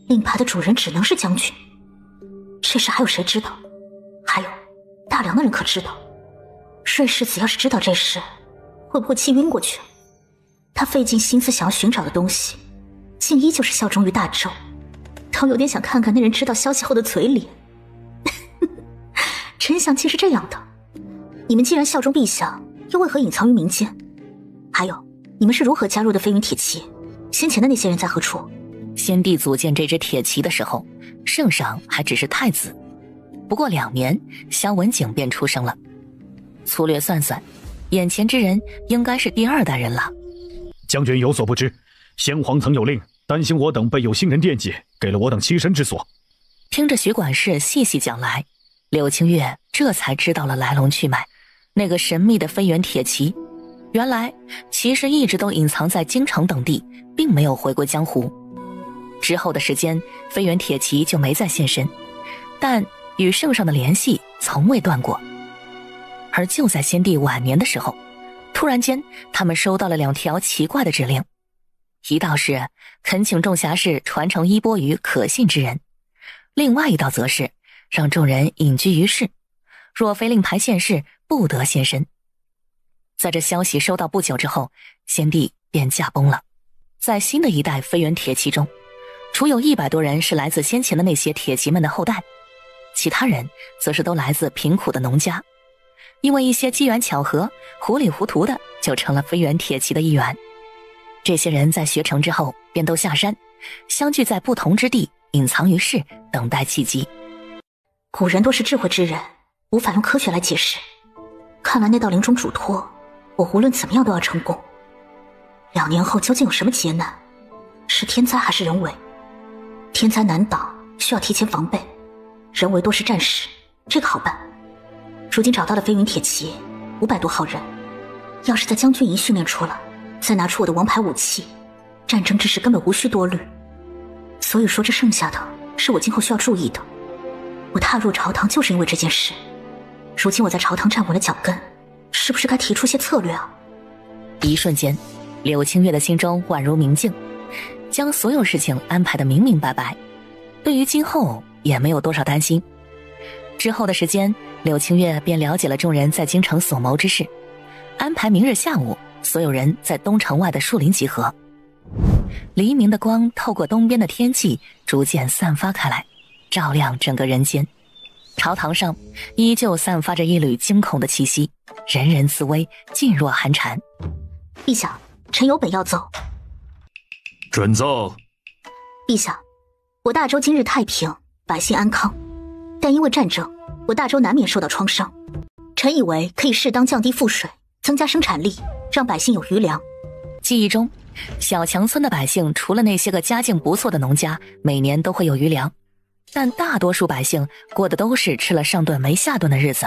令牌的主人只能是将军。这事还有谁知道？还有大梁的人可知道？瑞世子要是知道这事，会不会气晕过去？他费尽心思想要寻找的东西，竟依旧是效忠于大周。倒有点想看看那人知道消息后的嘴脸。真相竟是这样的。你们既然效忠陛下，又为何隐藏于民间？还有，你们是如何加入的飞云铁骑？先前的那些人在何处？先帝组建这支铁骑的时候，圣上还只是太子，不过2年，萧文景便出生了。粗略算算，眼前之人应该是第2代人了。将军有所不知，先皇曾有令，担心我等被有心人惦记，给了我等栖身之所。听着徐管事细细讲来，柳清月这才知道了来龙去脉。那个神秘的飞云铁骑，原来其实一直都隐藏在京城等地，并没有回归江湖。之后的时间，飞云铁骑就没再现身，但与圣上的联系从未断过。而就在先帝晚年的时候，突然间他们收到了2条奇怪的指令，一道是恳请众侠士传承衣钵于可信之人，另外一道则是让众人隐居于世，若非令牌现世，不得现身。在这消息收到不久之后，先帝便驾崩了。在新的一代飞云铁骑中，除有100多人是来自先前的那些铁骑们的后代，其他人则是都来自贫苦的农家，因为一些机缘巧合，糊里糊涂的就成了飞云铁骑的一员。这些人在学成之后便都下山，相聚在不同之地，隐藏于世，等待契机。古人都是智慧之人，无法用科学来解释。看来那道临终嘱托，我无论怎么样都要成功。2年后究竟有什么劫难？是天灾还是人为？天灾难挡，需要提前防备。人为多是战士，这个好办。如今找到的飞云铁骑500多号人，要是在将军营训练出来，再拿出我的王牌武器，战争之事根本无需多虑。所以说这剩下的是我今后需要注意的。我踏入朝堂就是因为这件事，如今我在朝堂站稳了脚跟，是不是该提出些策略啊？一瞬间，柳青月的心中宛如明镜，将所有事情安排得明明白白，对于今后也没有多少担心。之后的时间，柳青月便了解了众人在京城所谋之事，安排明日下午所有人在东城外的树林集合。黎明的光透过东边的天际逐渐散发开来，照亮整个人间。朝堂上依旧散发着一缕惊恐的气息，人人自危，噤若寒蝉。陛下，臣有本要奏。准奏。陛下，我大周今日太平，百姓安康，但因为战争，我大周难免受到创伤。臣以为可以适当降低赋税，增加生产力，让百姓有余粮。记忆中，小强村的百姓除了那些个家境不错的农家，每年都会有余粮，但大多数百姓过的都是吃了上顿没下顿的日子。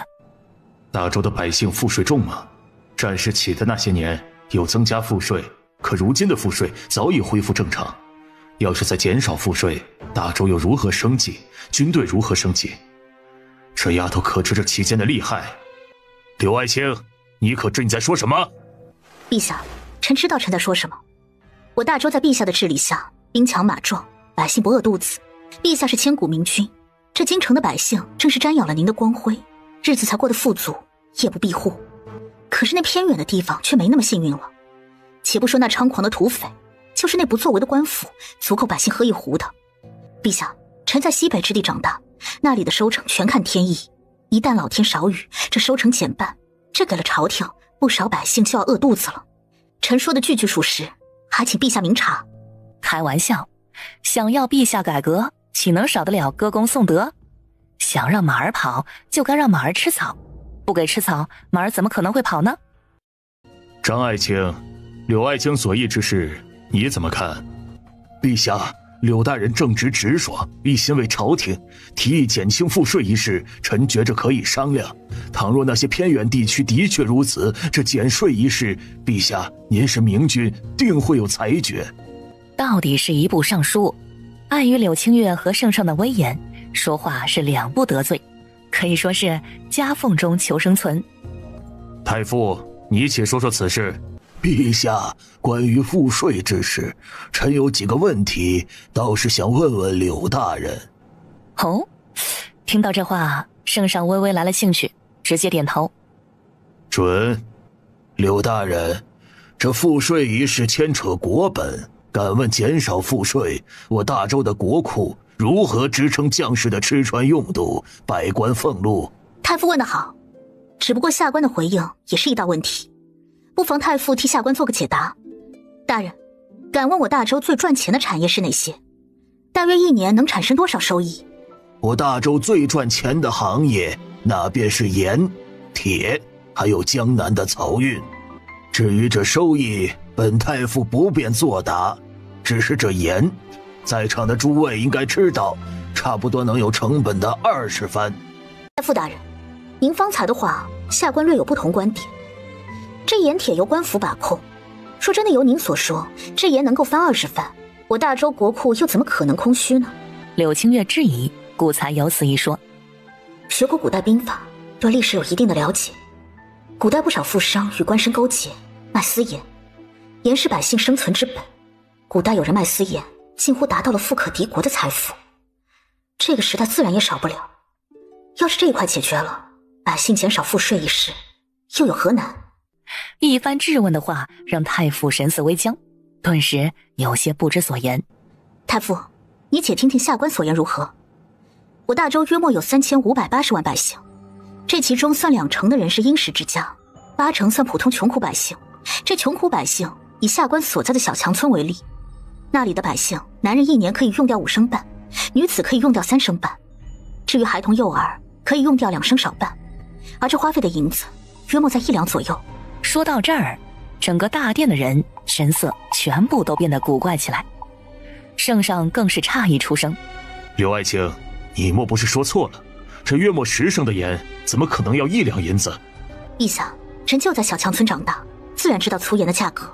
大周的百姓赋税重吗？战事起的那些年有增加赋税，可如今的赋税早已恢复正常。要是再减少赋税，大周又如何生计？军队如何生计？这丫头可知这其间的厉害？柳爱卿，你可知你在说什么？陛下，臣知道臣在说什么。我大周在陛下的治理下，兵强马壮，百姓不饿肚子。陛下是千古明君，这京城的百姓正是瞻仰了您的光辉，日子才过得富足，夜不闭户。可是那偏远的地方却没那么幸运了。且不说那猖狂的土匪，就是那不作为的官府，足够百姓喝一壶的。陛下，臣在西北之地长大，那里的收成全看天意，一旦老天少雨，这收成减半，这给了朝廷，不少百姓就要饿肚子了。臣说的句句属实，还请陛下明察。开玩笑，想要陛下改革，岂能少得了歌功颂德？想让马儿跑，就该让马儿吃草，不给吃草，马儿怎么可能会跑呢？张爱卿，柳爱卿所议之事，你怎么看？陛下，柳大人正直直爽，一心为朝廷，提议减轻赋税一事，臣觉着可以商量。倘若那些偏远地区的确如此，这减税一事，陛下您是明君，定会有裁决。到底是一部尚书，碍于柳青月和圣上的威严，说话是两不得罪，可以说是夹缝中求生存。太傅，你且说说此事。陛下，关于赋税之事，臣有几个问题，倒是想问问柳大人。哦，听到这话，圣上微微来了兴趣，直接点头。准。柳大人，这赋税一事牵扯国本，敢问减少赋税，我大周的国库如何支撑将士的吃穿用度、百官俸禄？太傅问得好，只不过下官的回应也是一道问题，不妨太傅替下官做个解答。大人，敢问我大周最赚钱的产业是哪些？大约一年能产生多少收益？我大周最赚钱的行业，那便是盐、铁，还有江南的漕运。至于这收益，本太傅不便作答。只是这盐，在场的诸位应该知道，差不多能有成本的20番。太傅大人，您方才的话，下官略有不同观点。这盐铁由官府把控，说真的，由您所说，这盐能够翻20番，我大周国库又怎么可能空虚呢？柳青月质疑，故才有此一说。学过古代兵法，对历史有一定的了解。古代不少富商与官绅勾结，卖私盐，盐是百姓生存之本。古代有人卖私盐，近乎达到了富可敌国的财富。这个时代自然也少不了。要是这一块解决了，百姓减少赋税一事，又有何难？一番质问的话让太傅神色微僵，顿时有些不知所言。太傅，你且听听下官所言如何？我大周约莫有3580万百姓，这其中算2成的人是殷实之家，8成算普通穷苦百姓。这穷苦百姓以下官所在的小强村为例，那里的百姓，男人一年可以用掉5升半，女子可以用掉3升半，至于孩童幼儿，可以用掉2升少半，而这花费的银子约莫在1两左右。说到这儿，整个大殿的人神色全部都变得古怪起来，圣上更是诧异出声。柳爱卿，你莫不是说错了？这约莫10升的盐，怎么可能要1两银子？陛下，臣就在小强村长大，自然知道粗盐的价格。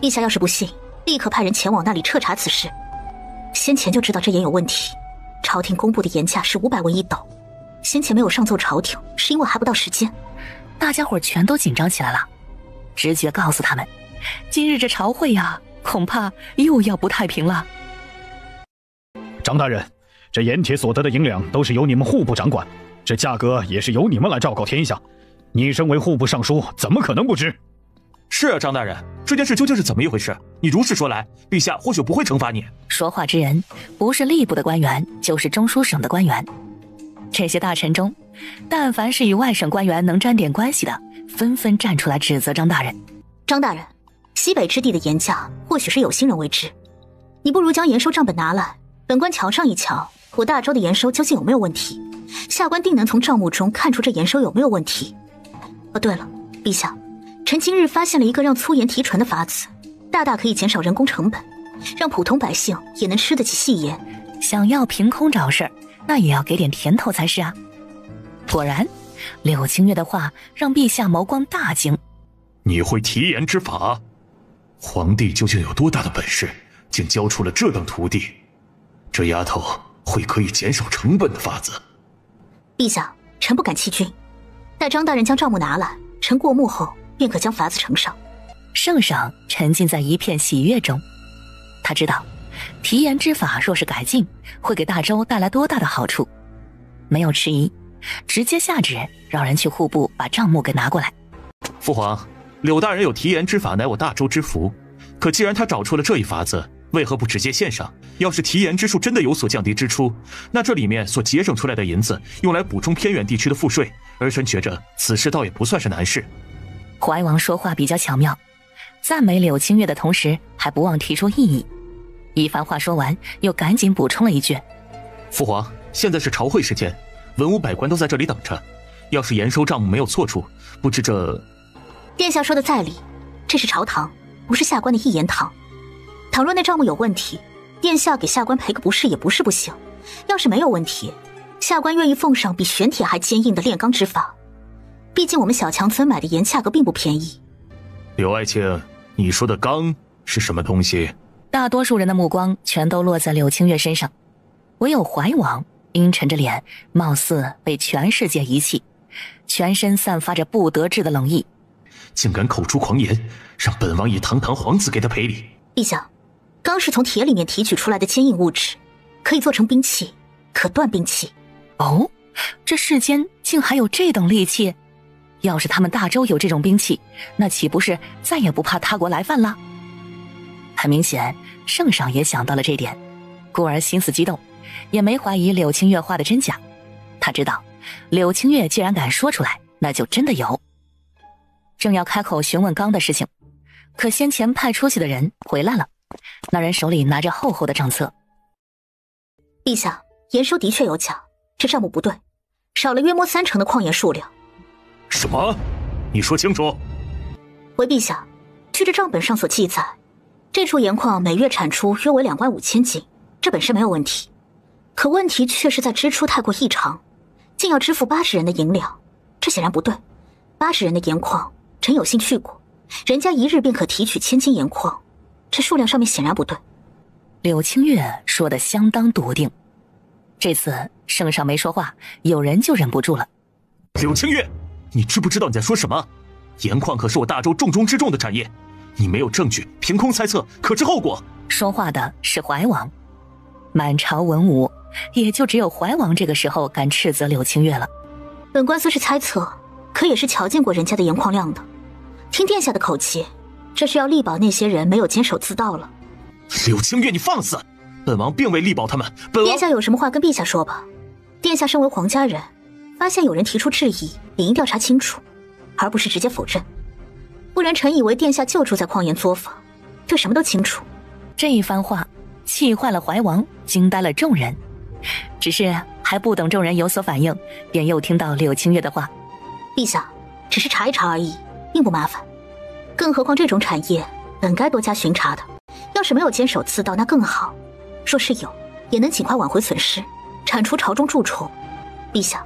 陛下要是不信，立刻派人前往那里彻查此事。先前就知道这盐有问题，朝廷公布的盐价是500文1斗。先前没有上奏朝廷，是因为还不到时间。大家伙全都紧张起来了，直觉告诉他们，今日这朝会呀，恐怕又要不太平了。张大人，这盐铁所得的银两都是由你们户部掌管，这价格也是由你们来昭告天下。你身为户部尚书，怎么可能不知？是啊，张大人，这件事究竟是怎么一回事？你如实说来，陛下或许不会惩罚你。说话之人，不是吏部的官员，就是中书省的官员。这些大臣中，但凡是与外省官员能沾点关系的，纷纷站出来指责张大人。张大人，西北之地的盐价或许是有心人为之，你不如将盐收账本拿来，本官瞧上一瞧，我大州的盐收究竟有没有问题？下官定能从账目中看出这盐收有没有问题。哦，对了，陛下，臣今日发现了一个让粗盐提纯的法子，大大可以减少人工成本，让普通百姓也能吃得起细盐。想要凭空找事儿，那也要给点甜头才是啊。果然，柳清月的话让陛下眸光大惊。你会提盐之法？皇帝究竟有多大的本事，竟教出了这等徒弟？这丫头会可以减少成本的法子。陛下，臣不敢欺君，待张大人将账目拿来，臣过目后便可将法子呈上。圣上沉浸在一片喜悦中，他知道提盐之法若是改进，会给大周带来多大的好处。没有迟疑，直接下旨让人去户部把账目给拿过来。父皇，柳大人有提盐之法，乃我大周之福。可既然他找出了这一法子，为何不直接献上？要是提盐之术真的有所降低支出，那这里面所节省出来的银子用来补充偏远地区的赋税，儿臣觉着此事倒也不算是难事。怀王说话比较巧妙，赞美柳清月的同时，还不忘提出异议。一番话说完，又赶紧补充了一句：父皇，现在是朝会时间，文武百官都在这里等着，要是盐收账目没有错处，不知这……殿下说的在理，这是朝堂，不是下官的一言堂。倘若那账目有问题，殿下给下官赔个不是也不是不行。要是没有问题，下官愿意奉上比玄铁还坚硬的炼钢之法。毕竟我们小强村买的盐价格并不便宜。柳爱卿，你说的钢是什么东西？大多数人的目光全都落在柳清月身上，唯有怀王阴沉着脸，貌似被全世界遗弃，全身散发着不得志的冷意。竟敢口出狂言，让本王以堂堂皇子给他赔礼。陛下，钢是从铁里面提取出来的坚硬物质，可以做成兵器，可断兵器。哦，这世间竟还有这等利器？要是他们大周有这种兵器，那岂不是再也不怕他国来犯了？很明显，圣上也想到了这点，故而心思激动，也没怀疑柳清月话的真假。他知道，柳清月既然敢说出来，那就真的有。正要开口询问钢的事情，可先前派出去的人回来了，那人手里拿着厚厚的账册。陛下，盐收的确有假，这账目不对，少了约摸30%的矿盐数量。什么？你说清楚。回陛下，据这账本上所记载，这处盐矿每月产出约为2万5千斤，这本身没有问题。可问题却是在支出太过异常，竟要支付80人的银两，这显然不对。80人的盐矿，臣有幸去过，人家一日便可提取1000斤盐矿，这数量上面显然不对。柳清月说得相当笃定，这次圣上没说话，有人就忍不住了。柳清月，你知不知道你在说什么？盐矿可是我大周重中之重的产业，你没有证据，凭空猜测，可知后果？说话的是怀王，满朝文武也就只有怀王这个时候敢斥责柳清月了。本官虽是猜测，可也是瞧见过人家的盐矿量的。听殿下的口气，这是要力保那些人没有监守自盗了。柳清月，你放肆！本王并未力保他们，本王……殿下有什么话跟陛下说吧。殿下身为皇家人，发现有人提出质疑，理应调查清楚，而不是直接否认。不然臣以为殿下就住在矿岩作坊，对什么都清楚。这一番话气坏了怀王，惊呆了众人。只是还不等众人有所反应，便又听到柳清月的话：陛下，只是查一查而已，并不麻烦。更何况这种产业本该多加巡查的，要是没有监守自盗那更好，若是有，也能尽快挽回损失，铲除朝中蛀虫。陛下，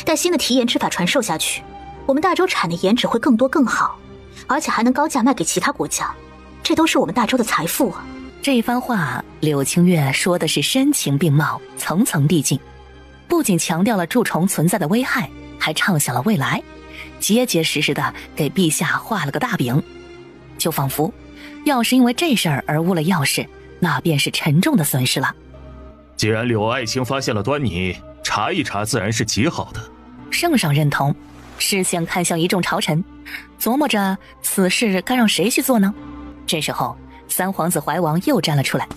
待新的提盐之法传授下去，我们大周产的盐只会更多更好，而且还能高价卖给其他国家，这都是我们大周的财富啊！这一番话，柳青月说的是深情并茂，层层递进，不仅强调了蛀虫存在的危害，还畅想了未来，结结实实的给陛下画了个大饼。就仿佛，要是因为这事儿而误了要事，那便是沉重的损失了。既然柳爱卿发现了端倪，查一查自然是极好的。圣上认同，视线看向一众朝臣，琢磨着此事该让谁去做呢？这时候，三皇子怀王又站了出来。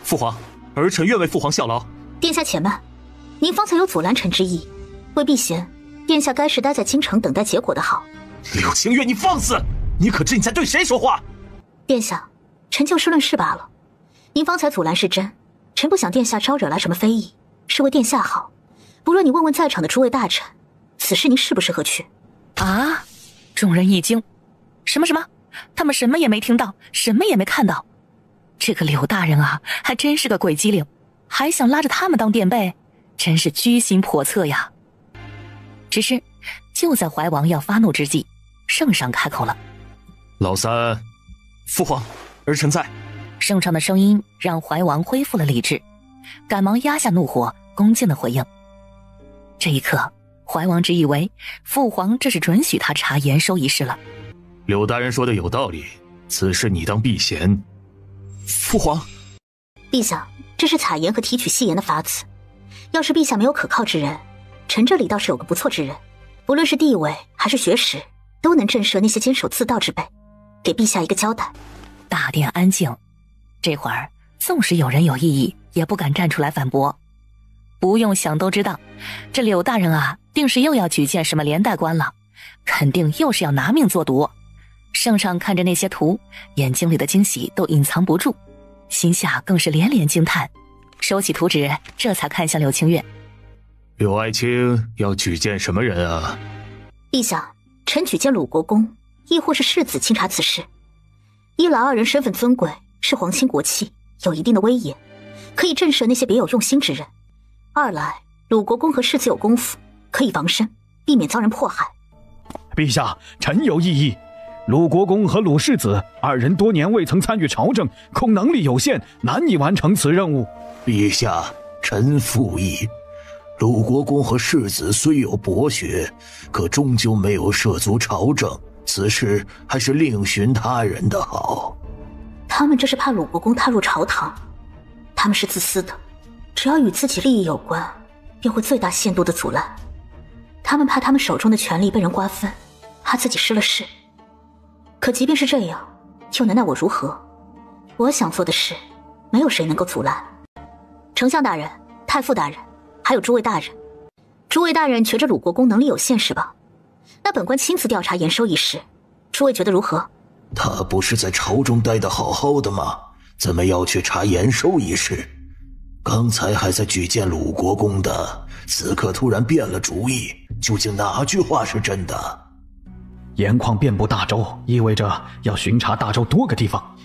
父皇，儿臣愿为父皇效劳。殿下且慢，您方才有阻拦臣之意，为避嫌，殿下该是待在京城等待结果的好。柳青月，你放肆！你可知你在对谁说话？殿下，臣就事论事罢了。您方才阻拦是真，臣不想殿下招惹来什么非议，是为殿下好。不若你问问在场的诸位大臣，此事您适不适合去？啊！众人一惊，什么？他们什么也没听到，什么也没看到。这个柳大人啊，还真是个鬼机灵，还想拉着他们当垫背，真是居心叵测呀。只是就在怀王要发怒之际，圣上开口了。老三，父皇，儿臣在。圣上的声音让怀王恢复了理智，赶忙压下怒火，恭敬的回应。这一刻，怀王只以为父皇这是准许他查盐收一事了。柳大人说的有道理，此事你当避嫌。父皇，陛下，这是采盐和提取细盐的法子。要是陛下没有可靠之人，臣这里倒是有个不错之人，不论是地位还是学识，都能震慑那些监守自盗之辈，给陛下一个交代。大殿安静，这会儿纵使有人有异议，也不敢站出来反驳。不用想都知道，这柳大人啊，定是又要举荐什么连带官了，肯定又是要拿命做赌。圣上看着那些图，眼睛里的惊喜都隐藏不住，心下更是连连惊叹，收起图纸，这才看向柳青月。柳爱卿要举荐什么人啊？陛下，臣举荐鲁国公，亦或是世子清查此事。一来二人身份尊贵，是皇亲国戚，有一定的威严，可以震慑那些别有用心之人；二来鲁国公和世子有功夫，可以防身，避免遭人迫害。陛下，臣有异议。鲁国公和鲁世子二人多年未曾参与朝政，恐能力有限，难以完成此任务。陛下，臣附议。鲁国公和世子虽有博学，可终究没有涉足朝政，此事还是另寻他人的好。他们这是怕鲁国公踏入朝堂，他们是自私的，只要与自己利益有关，便会最大限度的阻拦。他们怕他们手中的权力被人瓜分，怕自己失了势。可即便是这样，又能奈我如何？我想做的事，没有谁能够阻拦。丞相大人、太傅大人，还有诸位大人，诸位大人觉着鲁国公能力有限是吧？那本官亲自调查验收一事，诸位觉得如何？他不是在朝中待得好好的吗？怎么要去查验收一事？刚才还在举荐鲁国公的，此刻突然变了主意，究竟哪句话是真的？盐矿遍布大周，意味着要巡查大周多个地方。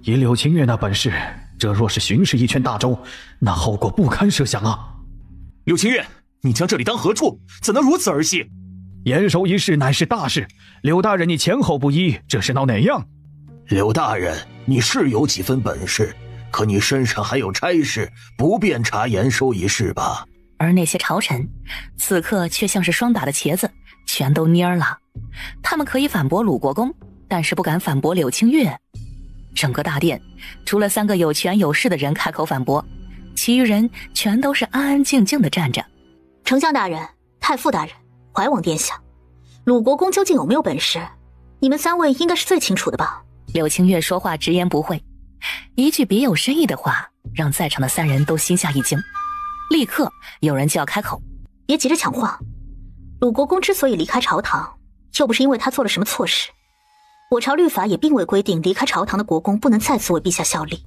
以柳青月那本事，这若是巡视一圈大周，那后果不堪设想啊！柳青月，你将这里当何处？怎能如此儿戏？盐收一事乃是大事，柳大人你前后不一，这是闹哪样？柳大人，你是有几分本事，可你身上还有差事，不便查盐收一事吧？而那些朝臣，此刻却像是霜打的茄子，全都蔫了。他们可以反驳鲁国公，但是不敢反驳柳青月。整个大殿，除了3个有权有势的人开口反驳，其余人全都是安安静静的站着。丞相大人、太傅大人、怀王殿下，鲁国公究竟有没有本事？你们3位应该是最清楚的吧？柳青月说话直言不讳，一句别有深意的话，让在场的3人都心下一惊。立刻有人就要开口，别急着抢话。鲁国公之所以离开朝堂，又不是因为他做了什么错事。我朝律法也并未规定离开朝堂的国公不能再次为陛下效力。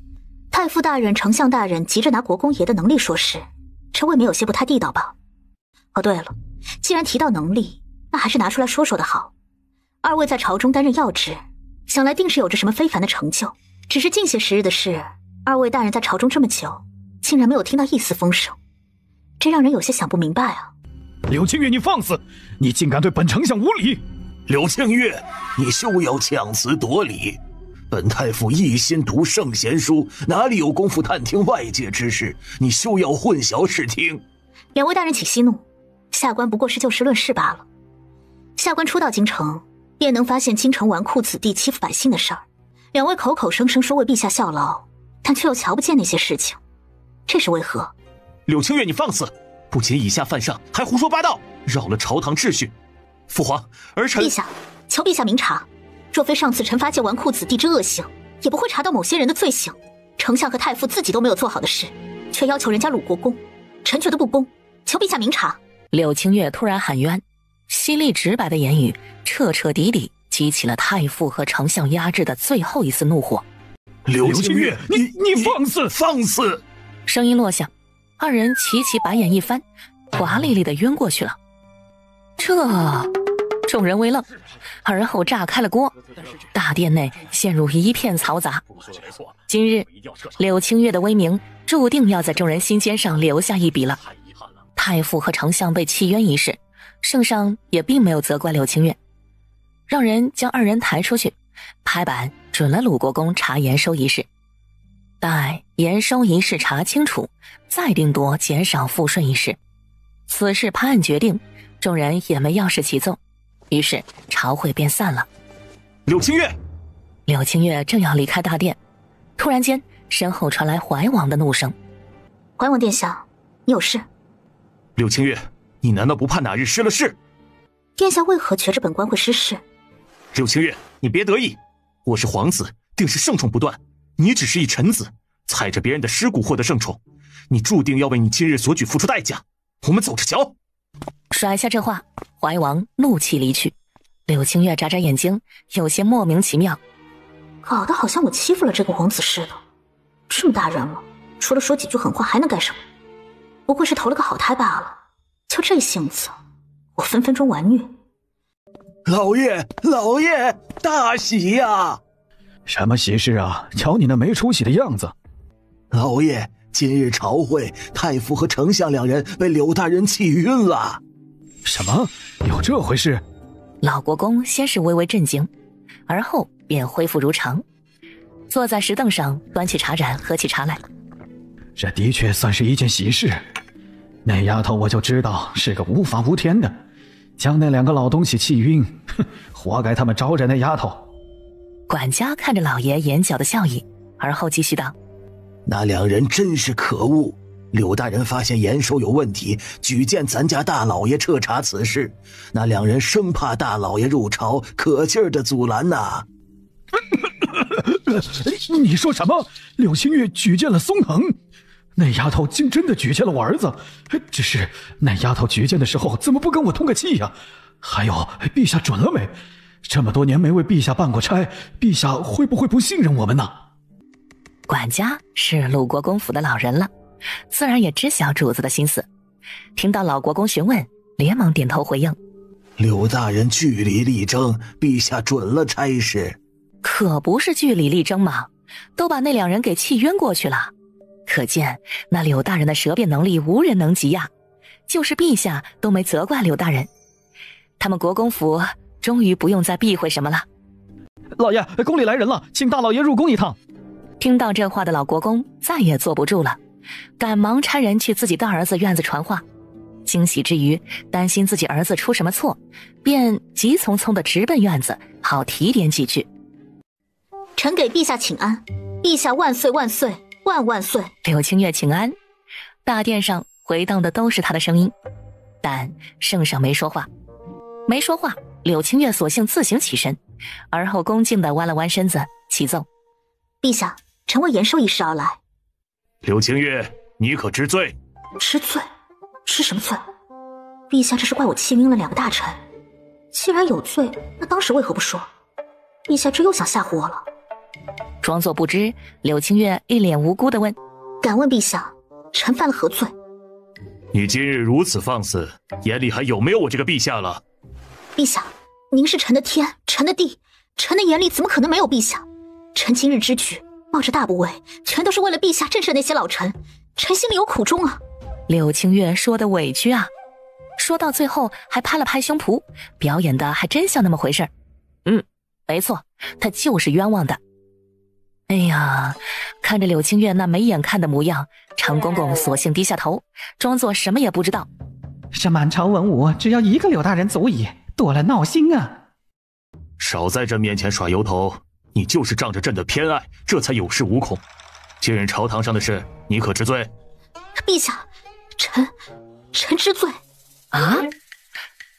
太傅大人、丞相大人急着拿国公爷的能力说事，这未免有些不太地道吧？哦，对了，既然提到能力，那还是拿出来说说的好。2位在朝中担任要职，想来定是有着什么非凡的成就。只是近些时日的事，2位大人在朝中这么久，竟然没有听到一丝风声。这让人有些想不明白啊。柳清月，你放肆！你竟敢对本丞相无礼！柳清月，你休要强词夺理。本太傅一心读圣贤书，哪里有功夫探听外界之事？你休要混淆视听。两位大人请息怒，下官不过是就事论事罢了。下官初到京城，便能发现京城纨绔子弟欺负百姓的事儿。两位口口声声说为陛下效劳，但却又瞧不见那些事情，这是为何？柳清月，你放肆！不仅以下犯上，还胡说八道，扰了朝堂秩序。父皇，儿臣……陛下，求陛下明察。若非上次臣发现纨绔子弟之恶行，也不会查到某些人的罪行。丞相和太傅自己都没有做好的事，却要求人家鲁国公，臣觉得不公，求陛下明察。柳清月突然喊冤，犀利直白的言语彻彻底底激起了太傅和丞相压制的最后一丝怒火。柳清月，你放肆！放肆！声音落下，二人齐齐白眼一翻，华丽丽的晕过去了。众人微愣，而后炸开了锅，大殿内陷入一片嘈杂。今日柳清月的威名注定要在众人心尖上留下一笔了。太傅和丞相被弃冤一事，圣上也并没有责怪柳清月，让人将二人抬出去，拍板准了鲁国公查延收一事。待延收一事查清楚，再定夺减少赋税一事。此事拍案决定，众人也没要事启奏，于是朝会便散了。柳清月，柳清月正要离开大殿，突然间身后传来怀王的怒声：“怀王殿下，你有事？”柳清月，你难道不怕哪日失了势？殿下为何觉着本官会失势？柳清月，你别得意，我是皇子，定是圣宠不断，你只是一臣子，踩着别人的尸骨获得圣宠，你注定要为你今日所举付出代价。我们走着瞧。甩下这话，怀王怒气离去。柳清月眨眨眼睛，有些莫名其妙，搞得好像我欺负了这个皇子似的。这么大人了，除了说几句狠话还能干什么？不过是投了个好胎罢了，就这性子，我分分钟完虐。老爷，大喜呀！什么喜事啊？瞧你那没出息的样子。老爷，今日朝会，太傅和丞相两人被柳大人气晕了。什么？有这回事？老国公先是微微震惊，而后便恢复如常，坐在石凳上，端起茶盏，喝起茶来。这的确算是一件喜事。那丫头我就知道是个无法无天的，将那两个老东西气晕，哼，活该他们招惹那丫头。管家看着老爷眼角的笑意，而后继续道：那两人真是可恶，柳大人发现延收有问题，举荐咱家大老爷彻查此事，那两人生怕大老爷入朝，可劲儿的阻拦呐。你说什么？柳清月举荐了松腾？那丫头竟真的举荐了我儿子，只是那丫头举荐的时候怎么不跟我通个气呀？还有，陛下准了没？这么多年没为陛下办过差，陛下会不会不信任我们呢？管家是鲁国公府的老人了，自然也知晓主子的心思。听到老国公询问，连忙点头回应：柳大人据理力争，陛下准了差事。可不是据理力争嘛，都把那两人给气晕过去了。可见那柳大人的舌辩能力无人能及呀，就是陛下都没责怪柳大人。他们国公府终于不用再避讳什么了。老爷，宫里来人了，请大老爷入宫一趟。听到这话的老国公再也坐不住了，赶忙差人去自己大儿子院子传话。惊喜之余，担心自己儿子出什么错，便急匆匆地直奔院子，好提点几句。臣给陛下请安，陛下万岁万岁万万岁！柳清月请安。大殿上回荡的都是他的声音，但圣上没说话。没说话，柳清月索性自行起身，而后恭敬地弯了弯身子，启奏：陛下，臣为延寿一事而来。柳清月，你可知罪？知罪？知什么罪？陛下这是怪我气晕了两个大臣。既然有罪，那当时为何不说？陛下这又想吓唬我了。装作不知，柳清月一脸无辜地问：敢问陛下，臣犯了何罪？你今日如此放肆，眼里还有没有我这个陛下了？陛下，您是臣的天，臣的地，臣的眼里怎么可能没有陛下？臣今日之举，冒着大不韪，全都是为了陛下震慑那些老臣，臣心里有苦衷啊。柳青月说的委屈啊，说到最后还拍了拍胸脯，表演的还真像那么回事儿。没错，他就是冤枉的。哎呀，看着柳青月那没眼看的模样，常公公索性低下头，装作什么也不知道。这满朝文武只要一个柳大人足矣，多了闹心啊！少在朕面前耍油头，你就是仗着朕的偏爱，这才有恃无恐。今日朝堂上的事，你可知罪？陛下，臣知罪。啊！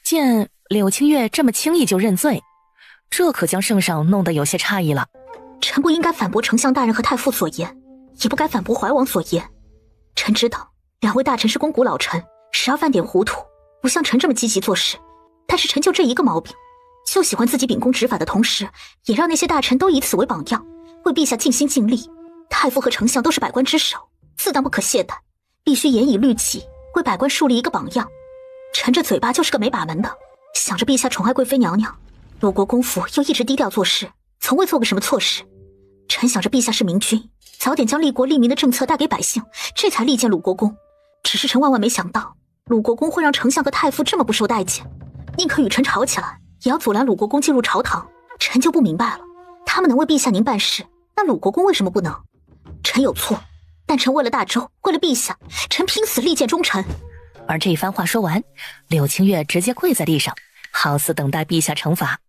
见柳青月这么轻易就认罪，这可将圣上弄得有些诧异了。臣不应该反驳丞相大人和太傅所言，也不该反驳怀王所言。臣知道两位大臣是肱骨老臣，时而犯点糊涂，不像臣这么积极做事。但是臣就这一个毛病，就喜欢自己秉公执法的同时，也让那些大臣都以此为榜样，为陛下尽心尽力。太傅和丞相都是百官之首，自当不可懈怠，必须严以律己，为百官树立一个榜样。臣这嘴巴就是个没把门的，想着陛下宠爱贵妃娘娘，鲁国公府又一直低调做事，从未做过什么错事。臣想着陛下是明君，早点将利国利民的政策带给百姓，这才力荐鲁国公。只是臣万万没想到，鲁国公会让丞相和太傅这么不受待见，宁可与臣吵起来，也要阻拦鲁国公进入朝堂。臣就不明白了，他们能为陛下您办事，那鲁国公为什么不能？臣有错，但臣为了大周，为了陛下，臣拼死力荐忠臣。而这番话说完，柳青月直接跪在地上，好似等待陛下惩罚。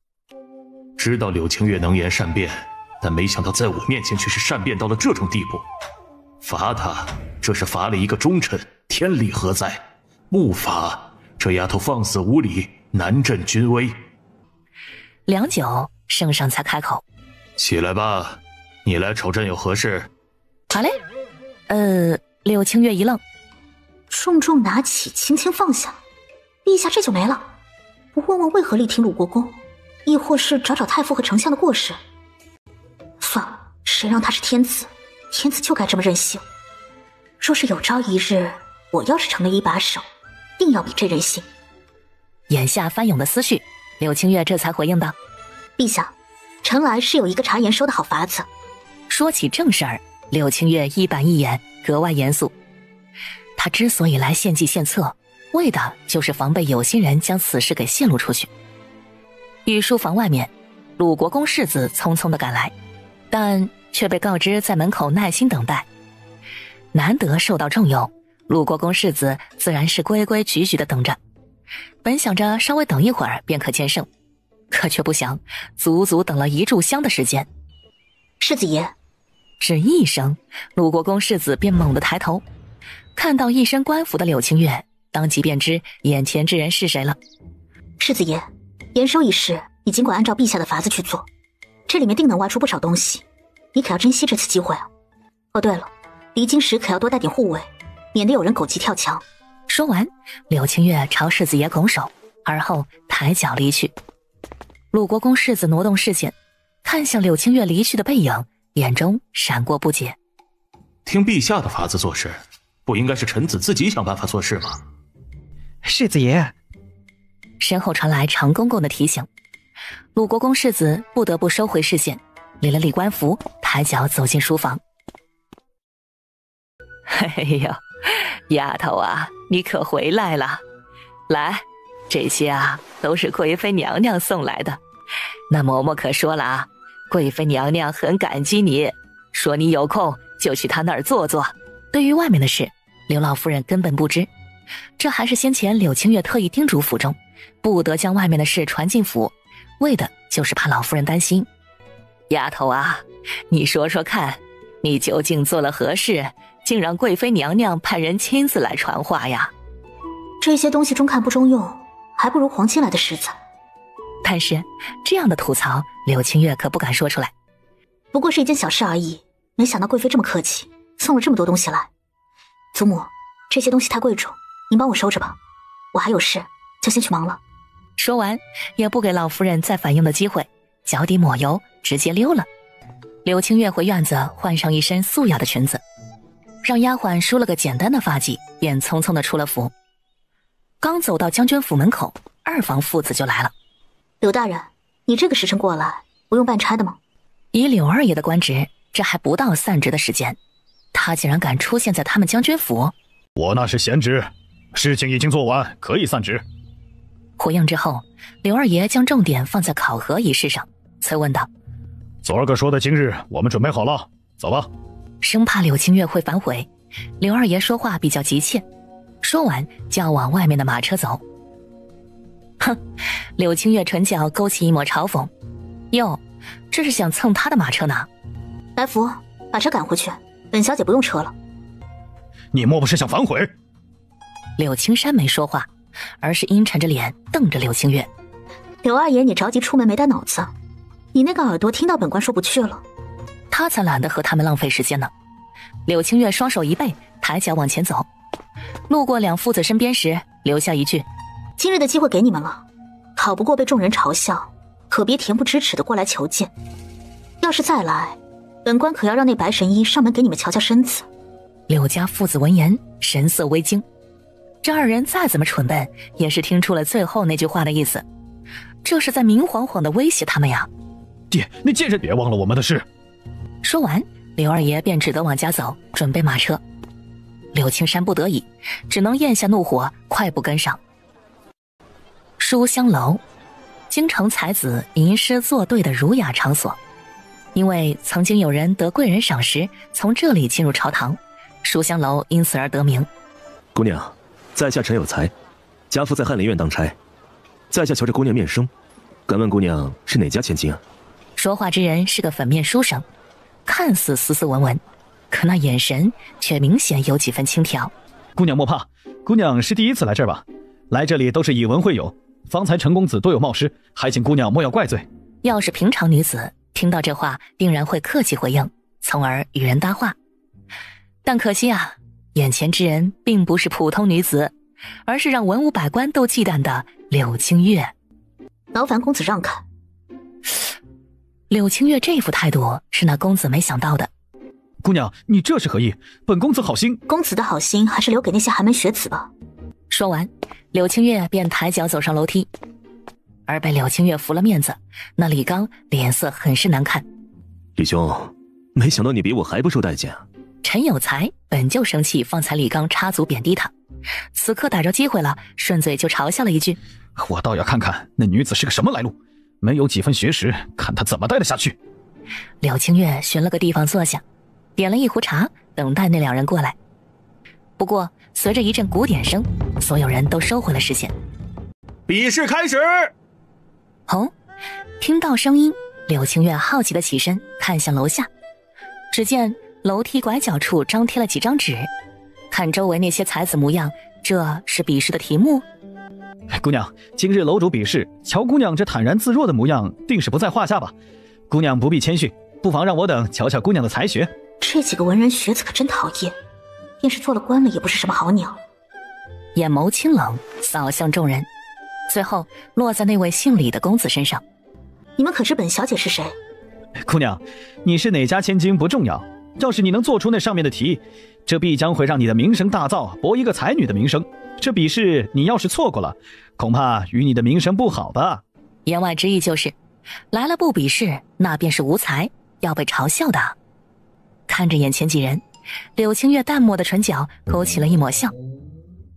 知道柳青月能言善辩，但没想到在我面前却是善变到了这种地步。罚他，这是罚了一个忠臣，天理何在？不罚，这丫头放肆无礼，难振君威。良久，圣上才开口：“起来吧，你来瞅朕有何事？”好嘞。柳青月一愣，重重拿起，轻轻放下，陛下这就没了？不问问为何力挺鲁国公，亦或是找找太傅和丞相的过失？算了，谁让他是天子，天子就该这么任性。若是有朝一日我要是成了一把手，定要比这任性。眼下翻涌的思绪，柳青月这才回应道：“陛下，臣来是有一个察言收的好法子。”说起正事儿，柳青月一板一眼，格外严肃。他之所以来献计献策，为的就是防备有心人将此事给泄露出去。御书房外面，鲁国公世子匆匆地赶来，但却被告知在门口耐心等待。难得受到重用，鲁国公世子自然是规规矩矩地等着。本想着稍微等一会儿便可见胜，可却不想足足等了一炷香的时间。世子爷，只一声，鲁国公世子便猛地抬头，看到一身官服的柳青月，当即便知眼前之人是谁了。世子爷，严收一事你尽管按照陛下的法子去做，这里面定能挖出不少东西，你可要珍惜这次机会啊。哦对了，离京时可要多带点护卫，免得有人狗急跳墙。说完，柳青月朝世子爷拱手，而后抬脚离去。鲁国公世子挪动视线，看向柳青月离去的背影，眼中闪过不解。听陛下的法子做事，不应该是臣子自己想办法做事吗？世子爷，身后传来常公公的提醒，鲁国公世子不得不收回视线，理了理官服，抬脚走进书房。哎呦，丫头啊，你可回来了！来，这些啊都是贵妃娘娘送来的。那嬷嬷可说了啊，贵妃娘娘很感激你，说你有空就去她那儿坐坐。对于外面的事，刘老夫人根本不知，这还是先前柳青月特意叮嘱府中，不得将外面的事传进府，为的就是怕老夫人担心。丫头啊，你说说看，你究竟做了何事，竟让贵妃娘娘派人亲自来传话呀？这些东西中看不中用，还不如皇亲来的实在。但是这样的吐槽，柳青月可不敢说出来。不过是一件小事而已，没想到贵妃这么客气，送了这么多东西来。祖母，这些东西太贵重，您帮我收着吧，我还有事，就先去忙了。说完，也不给老夫人再反应的机会，脚底抹油，直接溜了。柳青月回院子换上一身素雅的裙子，让丫鬟梳了个简单的发髻，便匆匆地出了府。刚走到将军府门口，二房父子就来了。柳大人，你这个时辰过来，不用办差的吗？以柳二爷的官职，这还不到散职的时间，他竟然敢出现在他们将军府，我那是闲职，事情已经做完，可以散职。回应之后，刘二爷将重点放在考核仪式上，催问道：昨儿个说的今日，我们准备好了，走吧。生怕柳清月会反悔，刘二爷说话比较急切，说完就要往外面的马车走。哼，柳清月唇角勾起一抹嘲讽，哟，这是想蹭他的马车呢。来福，把车赶回去，本小姐不用车了。你莫不是想反悔？柳青山没说话，而是阴沉着脸瞪着柳清月。柳二爷，你着急出门没带脑子，你那个耳朵听到本官说不去了。他才懒得和他们浪费时间呢。柳清月双手一背，抬脚往前走，路过两父子身边时留下一句：今日的机会给你们了，考不过被众人嘲笑，可别恬不知耻的过来求见。要是再来，本官可要让那白神医上门给你们瞧瞧身子。柳家父子闻言神色微惊，这二人再怎么蠢笨，也是听出了最后那句话的意思，这是在明晃晃的威胁他们呀。爹，那贱人别忘了我们的事。说完，刘二爷便只得往家走，准备马车。柳青山不得已，只能咽下怒火，快步跟上。书香楼，京城才子吟诗作对的儒雅场所，因为曾经有人得贵人赏识，从这里进入朝堂，书香楼因此而得名。姑娘，在下陈有才，家父在翰林院当差，在下瞧着姑娘面生，敢问姑娘是哪家千金啊？说话之人是个粉面书生，看似斯斯文文，可那眼神却明显有几分轻佻。姑娘莫怕，姑娘是第一次来这儿吧？来这里都是以文会友，方才陈公子多有冒失，还请姑娘莫要怪罪。要是平常女子听到这话，定然会客气回应，从而与人搭话。但可惜啊，眼前之人并不是普通女子，而是让文武百官都忌惮的柳清月。劳烦公子让开。柳清月这副态度是那公子没想到的。姑娘，你这是何意？本公子好心。公子的好心还是留给那些寒门学子吧。说完，柳清月便抬脚走上楼梯，而被柳清月服了面子，那李刚脸色很是难看。李兄，没想到你比我还不受待见啊。陈有才本就生气方才李刚插足贬低他，此刻逮着机会了，顺嘴就嘲笑了一句：我倒要看看那女子是个什么来路，没有几分学识，看她怎么待得下去。柳清月寻了个地方坐下，点了一壶茶，等待那两人过来。不过随着一阵鼓点声，所有人都收回了视线。比试开始。哦，听到声音，柳清月好奇的起身看向楼下，只见楼梯拐角处张贴了几张纸，看周围那些才子模样，这是比试的题目。姑娘，今日楼主比试，乔姑娘这坦然自若的模样，定是不在话下吧？姑娘不必谦虚，不妨让我等瞧瞧姑娘的才学。这几个文人学子可真讨厌，便是做了官了也不是什么好鸟。眼眸清冷，扫向众人，最后落在那位姓李的公子身上。你们可知本小姐是谁？姑娘，你是哪家千金不重要，要是你能做出那上面的题，这必将会让你的名声大噪，博一个才女的名声。这比试你要是错过了，恐怕与你的名声不好吧。言外之意就是来了不比试，那便是无才，要被嘲笑的。看着眼前几人，柳清月淡漠的唇角勾起了一抹笑，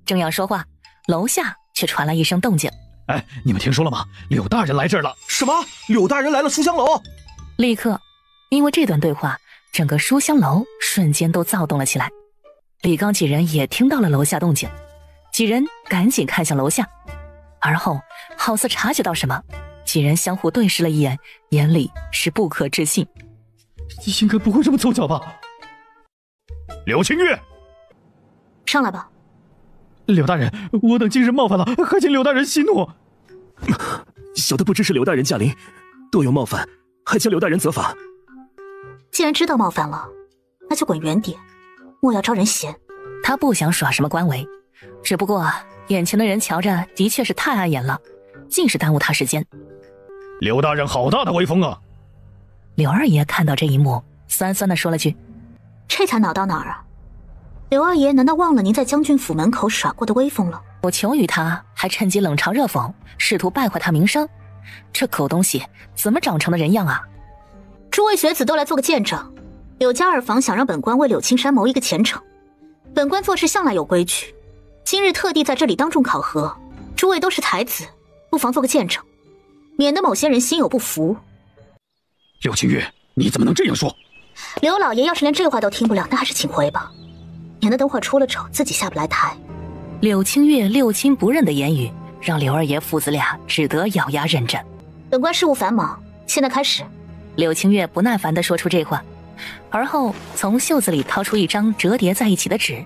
正要说话，楼下却传来一声动静。哎，你们听说了吗？柳大人来这儿了。什么？柳大人来了书香楼？立刻因为这段对话，整个书香楼瞬间都躁动了起来。李刚几人也听到了楼下动静，几人赶紧看向楼下，而后好似察觉到什么，几人相互对视了一眼，眼里是不可置信。应该不会这么凑巧吧？柳清月，上来吧。柳大人，我等今日冒犯了，还请柳大人息怒。小的不知是柳大人驾临，多有冒犯，还请柳大人责罚。既然知道冒犯了，那就滚远点，莫要招人嫌。他不想耍什么官威，只不过眼前的人瞧着的确是太碍眼了，尽是耽误他时间。柳大人好大的威风啊！柳二爷看到这一幕，酸酸地说了句：这才哪到哪儿啊？柳二爷难道忘了您在将军府门口耍过的威风了？我求于他，还趁机冷嘲热讽，试图败坏他名声，这狗东西怎么长成的人样啊？诸位学子都来做个见证，柳家二房想让本官为柳青山谋一个前程，本官做事向来有规矩，今日特地在这里当众考核，诸位都是才子，不妨做个见证，免得某些人心有不服。柳清月，你怎么能这样说？刘老爷要是连这话都听不了，那还是请回吧，免得等会儿出了丑，自己下不来台。柳清月六亲不认的言语，让刘二爷父子俩只得咬牙忍着。本官事务繁忙，现在开始。柳清月不耐烦地说出这话，而后从袖子里掏出一张折叠在一起的纸。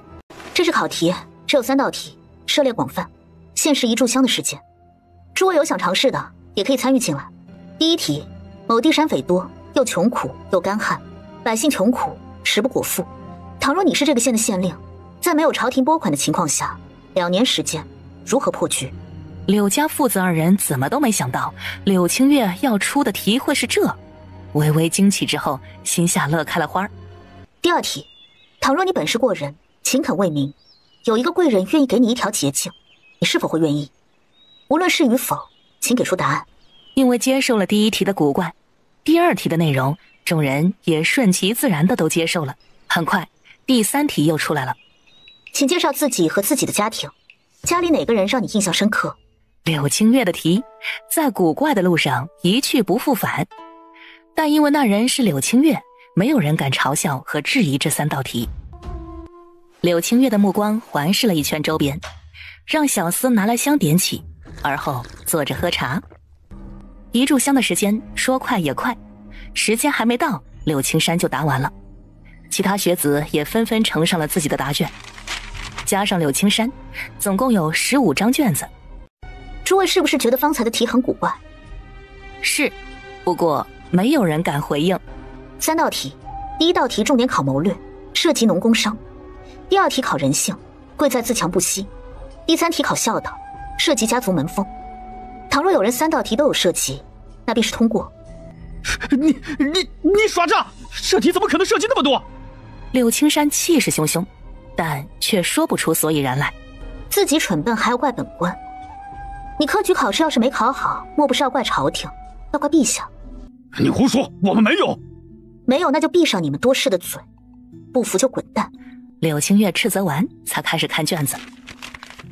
这是考题，只有3道题，涉猎广泛，限时1炷香的时间。诸位有想尝试的，也可以参与进来。第一题，某地山匪多，又穷苦又干旱，百姓穷苦，食不果腹。倘若你是这个县的县令，在没有朝廷拨款的情况下，2年时间，如何破局？柳家父子二人怎么都没想到柳清月要出的题会是这，微微惊奇之后，心下乐开了花。第二题，倘若你本事过人，勤恳为民，有一个贵人愿意给你一条捷径，你是否会愿意？无论是与否，请给出答案。因为接受了第一题的古怪，第二题的内容众人也顺其自然的都接受了。很快第3题又出来了，请介绍自己和自己的家庭，家里哪个人让你印象深刻？柳清月的题在古怪的路上一去不复返，但因为那人是柳清月，没有人敢嘲笑和质疑这3道题。柳清月的目光环视了一圈周边，让小厮拿来香点起，而后坐着喝茶。1炷香的时间说快也快，时间还没到，柳青山就答完了。其他学子也纷纷呈上了自己的答卷，加上柳青山，总共有15张卷子。诸位是不是觉得方才的题很古怪？是，不过没有人敢回应。3道题，第1道题重点考谋略，涉及农工商；第2题考人性，贵在自强不息；第3题考孝道，涉及家族门风。倘若有人3道题都有涉及，那便是通过。你耍诈！这题怎么可能涉及那么多？柳青山气势汹汹，但却说不出所以然来。自己蠢笨还要怪本官？你科举考试要是没考好，莫不是要怪朝廷，要怪陛下？你胡说，我们没有。没有，那就闭上你们多事的嘴，不服就滚蛋。柳清月斥责完，才开始看卷子。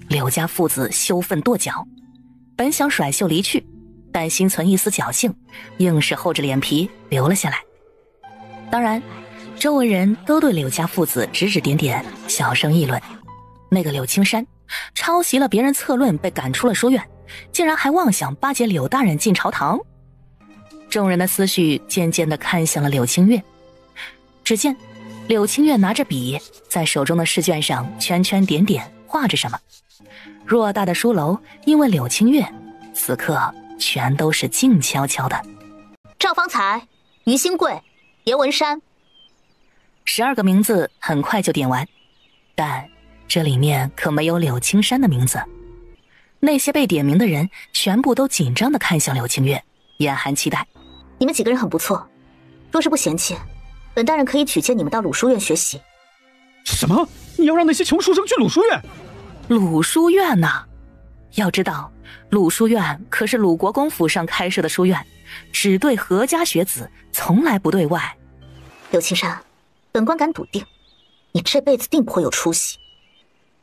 柳家父子羞愤跺脚，本想甩袖离去，但心存一丝侥幸，硬是厚着脸皮留了下来。当然，周围人都对柳家父子指指点点，小声议论。那个柳青山抄袭了别人策论，被赶出了书院，竟然还妄想巴结柳大人进朝堂。众人的思绪渐渐地看向了柳清月，只见柳清月拿着笔，在手中的试卷上圈圈点点画着什么。偌大的书楼因为柳清月，此刻全都是静悄悄的。赵方才、于新贵、叶文山12个名字很快就点完，但这里面可没有柳青山的名字。那些被点名的人全部都紧张地看向柳清月，眼含期待。你们几个人很不错，若是不嫌弃，本大人可以举荐你们到鲁书院学习。什么？你要让那些穷书生去鲁书院？鲁书院呐，要知道鲁书院可是鲁国公府上开设的书院，只对何家学子，从来不对外。柳青山，本官敢笃定，你这辈子定颇有出息。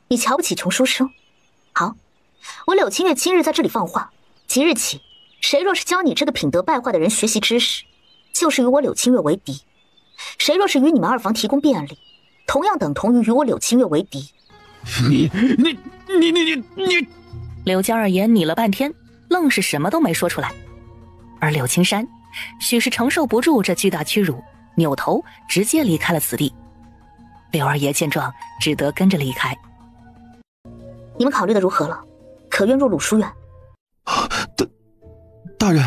你瞧不起穷书生？好，我柳清月今日在这里放话，即日起，谁若是教你这个品德败坏的人学习知识，就是与我柳清月为敌；谁若是与你们2房提供便利，同样等同于与我柳清月为敌。你！柳家二爷拟了半天，愣是什么都没说出来。而柳青山许是承受不住这巨大屈辱，扭头直接离开了此地。柳二爷见状，只得跟着离开。你们考虑的如何了？可愿入鲁书院？大人，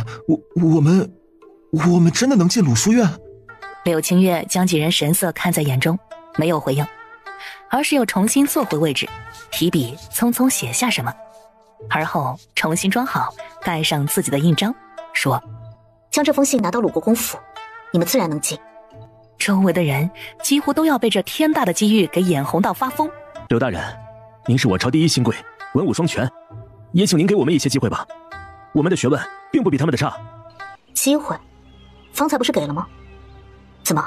我们真的能进鲁书院？柳清月将几人神色看在眼中，没有回应，而是又重新坐回位置，提笔匆匆写下什么，而后重新装好，盖上自己的印章，说：将这封信拿到鲁国公府，你们自然能进。周围的人几乎都要被这天大的机遇给眼红到发疯。柳大人，您是我朝第一新贵，文武双全，也请您给我们一些机会吧。我们的学问并不比他们的差。机会？方才不是给了吗？怎么，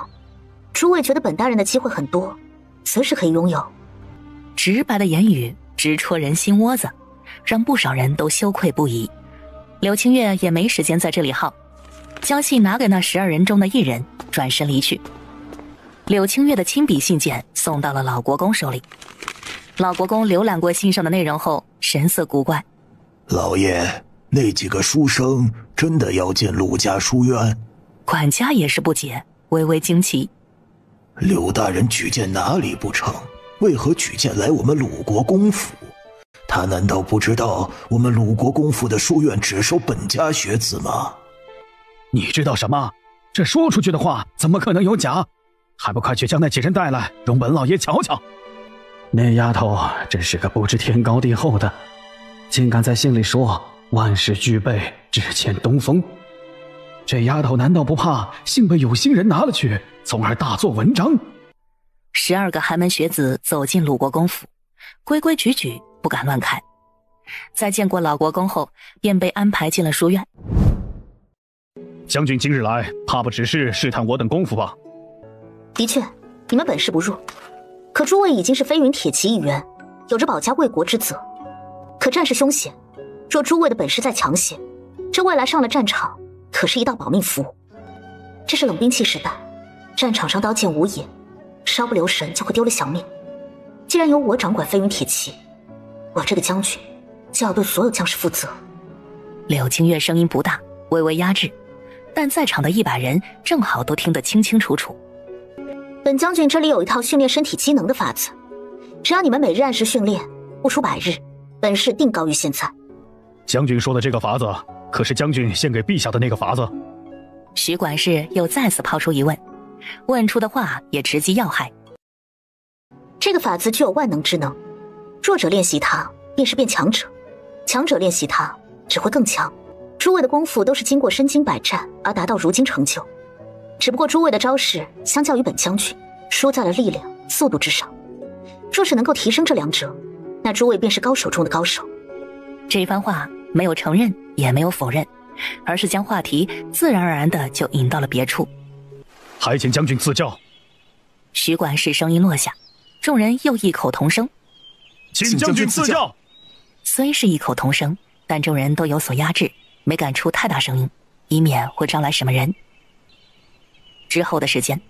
诸位觉得本大人的机会很多，随时可以拥有？直白的言语直戳人心窝子，让不少人都羞愧不已。柳清月也没时间在这里耗，将信拿给那12人中的1人，转身离去。柳清月的亲笔信件送到了老国公手里。老国公浏览过信上的内容后，神色古怪：老爷，那几个书生真的要进鲁家书院？管家也是不解，微微惊奇：柳大人举荐哪里不成？为何举荐来我们鲁国公府？他难道不知道我们鲁国公府的书院只收本家学子吗？你知道什么？这说出去的话怎么可能有假？还不快去将那几人带来，容本老爷瞧瞧。那丫头真是个不知天高地厚的，竟敢在信里说万事俱备，只欠东风。这丫头难道不怕信被有心人拿了去，从而大做文章？12个寒门学子走进鲁国公府，规规矩矩，不敢乱开。在见过老国公后，便被安排进了书院。将军今日来，怕不只是试探我等功夫吧？的确，你们本事不弱，可诸位已经是飞云铁骑一员，有着保家卫国之责。可战事凶险，若诸位的本事再强些，这未来上了战场，可是一道保命符。这是冷兵器时代，战场上刀剑无眼，稍不留神就会丢了小命。既然由我掌管飞云铁骑，我这个将军就要对所有将士负责。柳清月声音不大，微微压制，但在场的100人正好都听得清清楚楚。本将军这里有一套训练身体机能的法子，只要你们每日按时训练，不出100日，本事定高于现在。将军说的这个法子，可是将军献给陛下的那个法子？徐管事又再次抛出疑问，问出的话也直击要害。这个法子具有万能之能，弱者练习它便是变强者，强者练习它只会更强。诸位的功夫都是经过身经百战而达到如今成就，只不过诸位的招式相较于本将军输在了力量、速度之上。若是能够提升这2者，那诸位便是高手中的高手。这番话没有承认，也没有否认，而是将话题自然而然的就引到了别处。还请将军赐教。徐管事声音落下，众人又异口同声：请将军赐教。虽是异口同声，但众人都有所压制，没敢出太大声音，以免会招来什么人。之后的时间，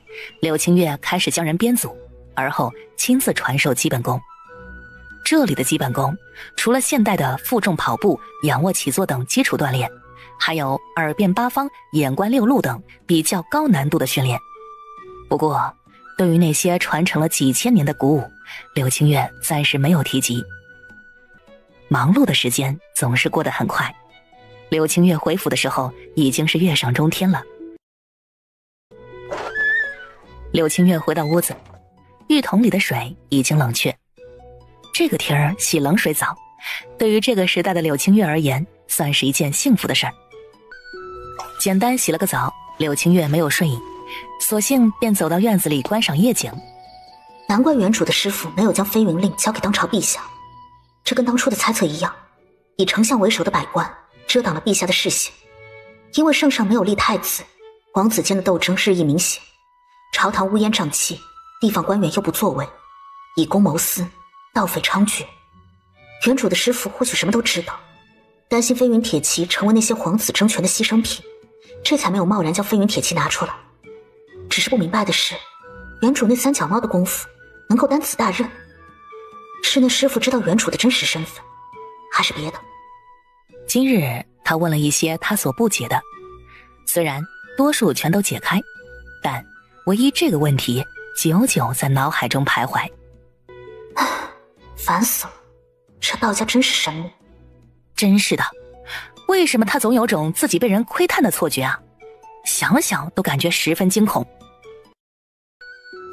柳清月开始将人编组，而后亲自传授基本功。这里的基本功，除了现代的负重跑步、仰卧起坐等基础锻炼，还有耳辨八方、眼观六路等比较高难度的训练。不过，对于那些传承了几千年的鼓舞，柳清月暂时没有提及。忙碌的时间总是过得很快，柳清月回府的时候已经是月上中天了。柳清月回到屋子，浴桶里的水已经冷却。这个天儿洗冷水澡，对于这个时代的柳清月而言，算是一件幸福的事儿。简单洗了个澡，柳清月没有睡意，索性便走到院子里观赏夜景。难怪原主的师傅没有将飞云令交给当朝陛下，这跟当初的猜测一样，以丞相为首的百官遮挡了陛下的视线。因为圣上没有立太子，皇子间的斗争日益明显，朝堂乌烟瘴气，地方官员又不作为，以公谋私，盗匪猖獗。原主的师傅或许什么都知道，担心飞云铁骑成为那些皇子争权的牺牲品，这才没有贸然将飞云铁骑拿出来。只是不明白的是，原主那三脚猫的功夫能够担此大任，是那师傅知道原主的真实身份，还是别的？今日他问了一些他所不解的，虽然多数全都解开，但唯一这个问题久久在脑海中徘徊。烦死了，这道家真是神秘。真是的，为什么他总有种自己被人窥探的错觉啊？想想都感觉十分惊恐。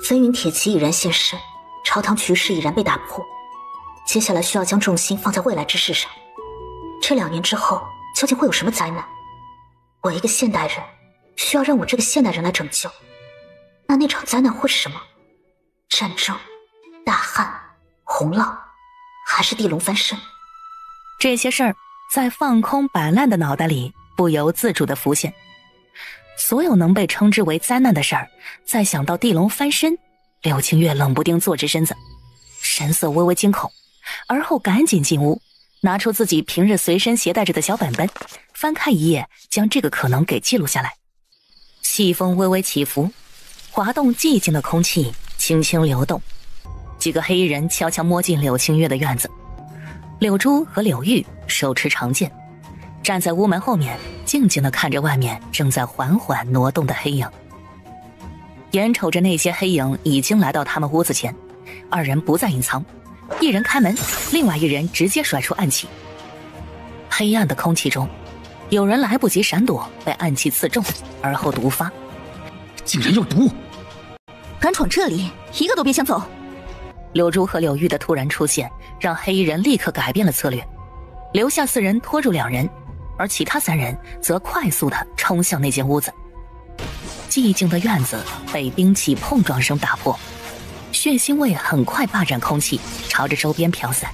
飞云铁骑已然现身，朝堂局势已然被打破，接下来需要将重心放在未来之事上。这2年之后究竟会有什么灾难？我一个现代人需要让我这个现代人来拯救，那场灾难会是什么？战争、大旱、洪涝，还是地龙翻身？这些事儿在放空摆烂的脑袋里不由自主地浮现。所有能被称之为灾难的事儿，再想到地龙翻身，柳清月冷不丁坐直身子，神色微微惊恐，而后赶紧进屋，拿出自己平日随身携带着的小本本，翻开一页，将这个可能给记录下来。细风微微起伏，滑动寂静的空气轻轻流动。几个黑衣人悄悄摸进柳清月的院子，柳珠和柳玉手持长剑，站在屋门后面，静静地看着外面正在缓缓挪动的黑影。眼瞅着那些黑影已经来到他们屋子前，二人不再隐藏，一人开门，另外一人直接甩出暗器。黑暗的空气中，有人来不及闪躲，被暗器刺中，而后毒发。竟然有毒！敢闯这里，一个都别想走！柳珠和柳玉的突然出现，让黑衣人立刻改变了策略，留下4人拖住2人，而其他3人则快速地冲向那间屋子。寂静的院子被兵器碰撞声打破，血腥味很快霸占空气，朝着周边飘散。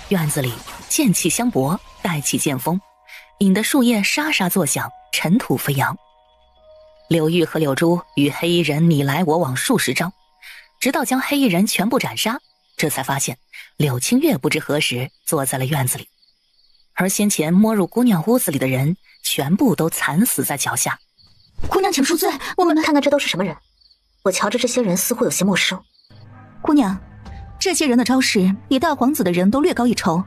院子里剑气相搏，带起剑锋，引得树叶沙沙作响，尘土飞扬。柳玉和柳珠与黑衣人你来我往数十招，直到将黑衣人全部斩杀，这才发现柳清月不知何时坐在了院子里，而先前摸入姑娘屋子里的人全部都惨死在脚下。姑娘请恕罪，我们看看这都是什么人？我瞧着这些人似乎有些陌生。姑娘，这些人的招式比大皇子的人都略高一筹，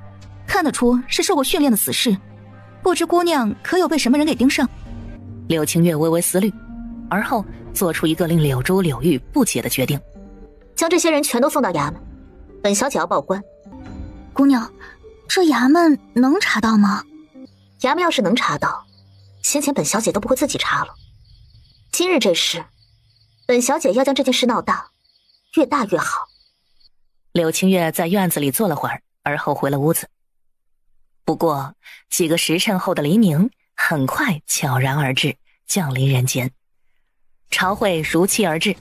看得出是受过训练的死士。不知姑娘可有被什么人给盯上？柳清月微微思虑，而后做出一个令柳珠、柳玉不解的决定：将这些人全都送到衙门，本小姐要报官。姑娘，这衙门能查到吗？衙门要是能查到，先前本小姐都不会自己查了。今日这事，本小姐要将这件事闹大，越大越好。柳清月在院子里坐了会儿，而后回了屋子。不过几个时辰后的黎明很快悄然而至，降临人间。朝会如期而至，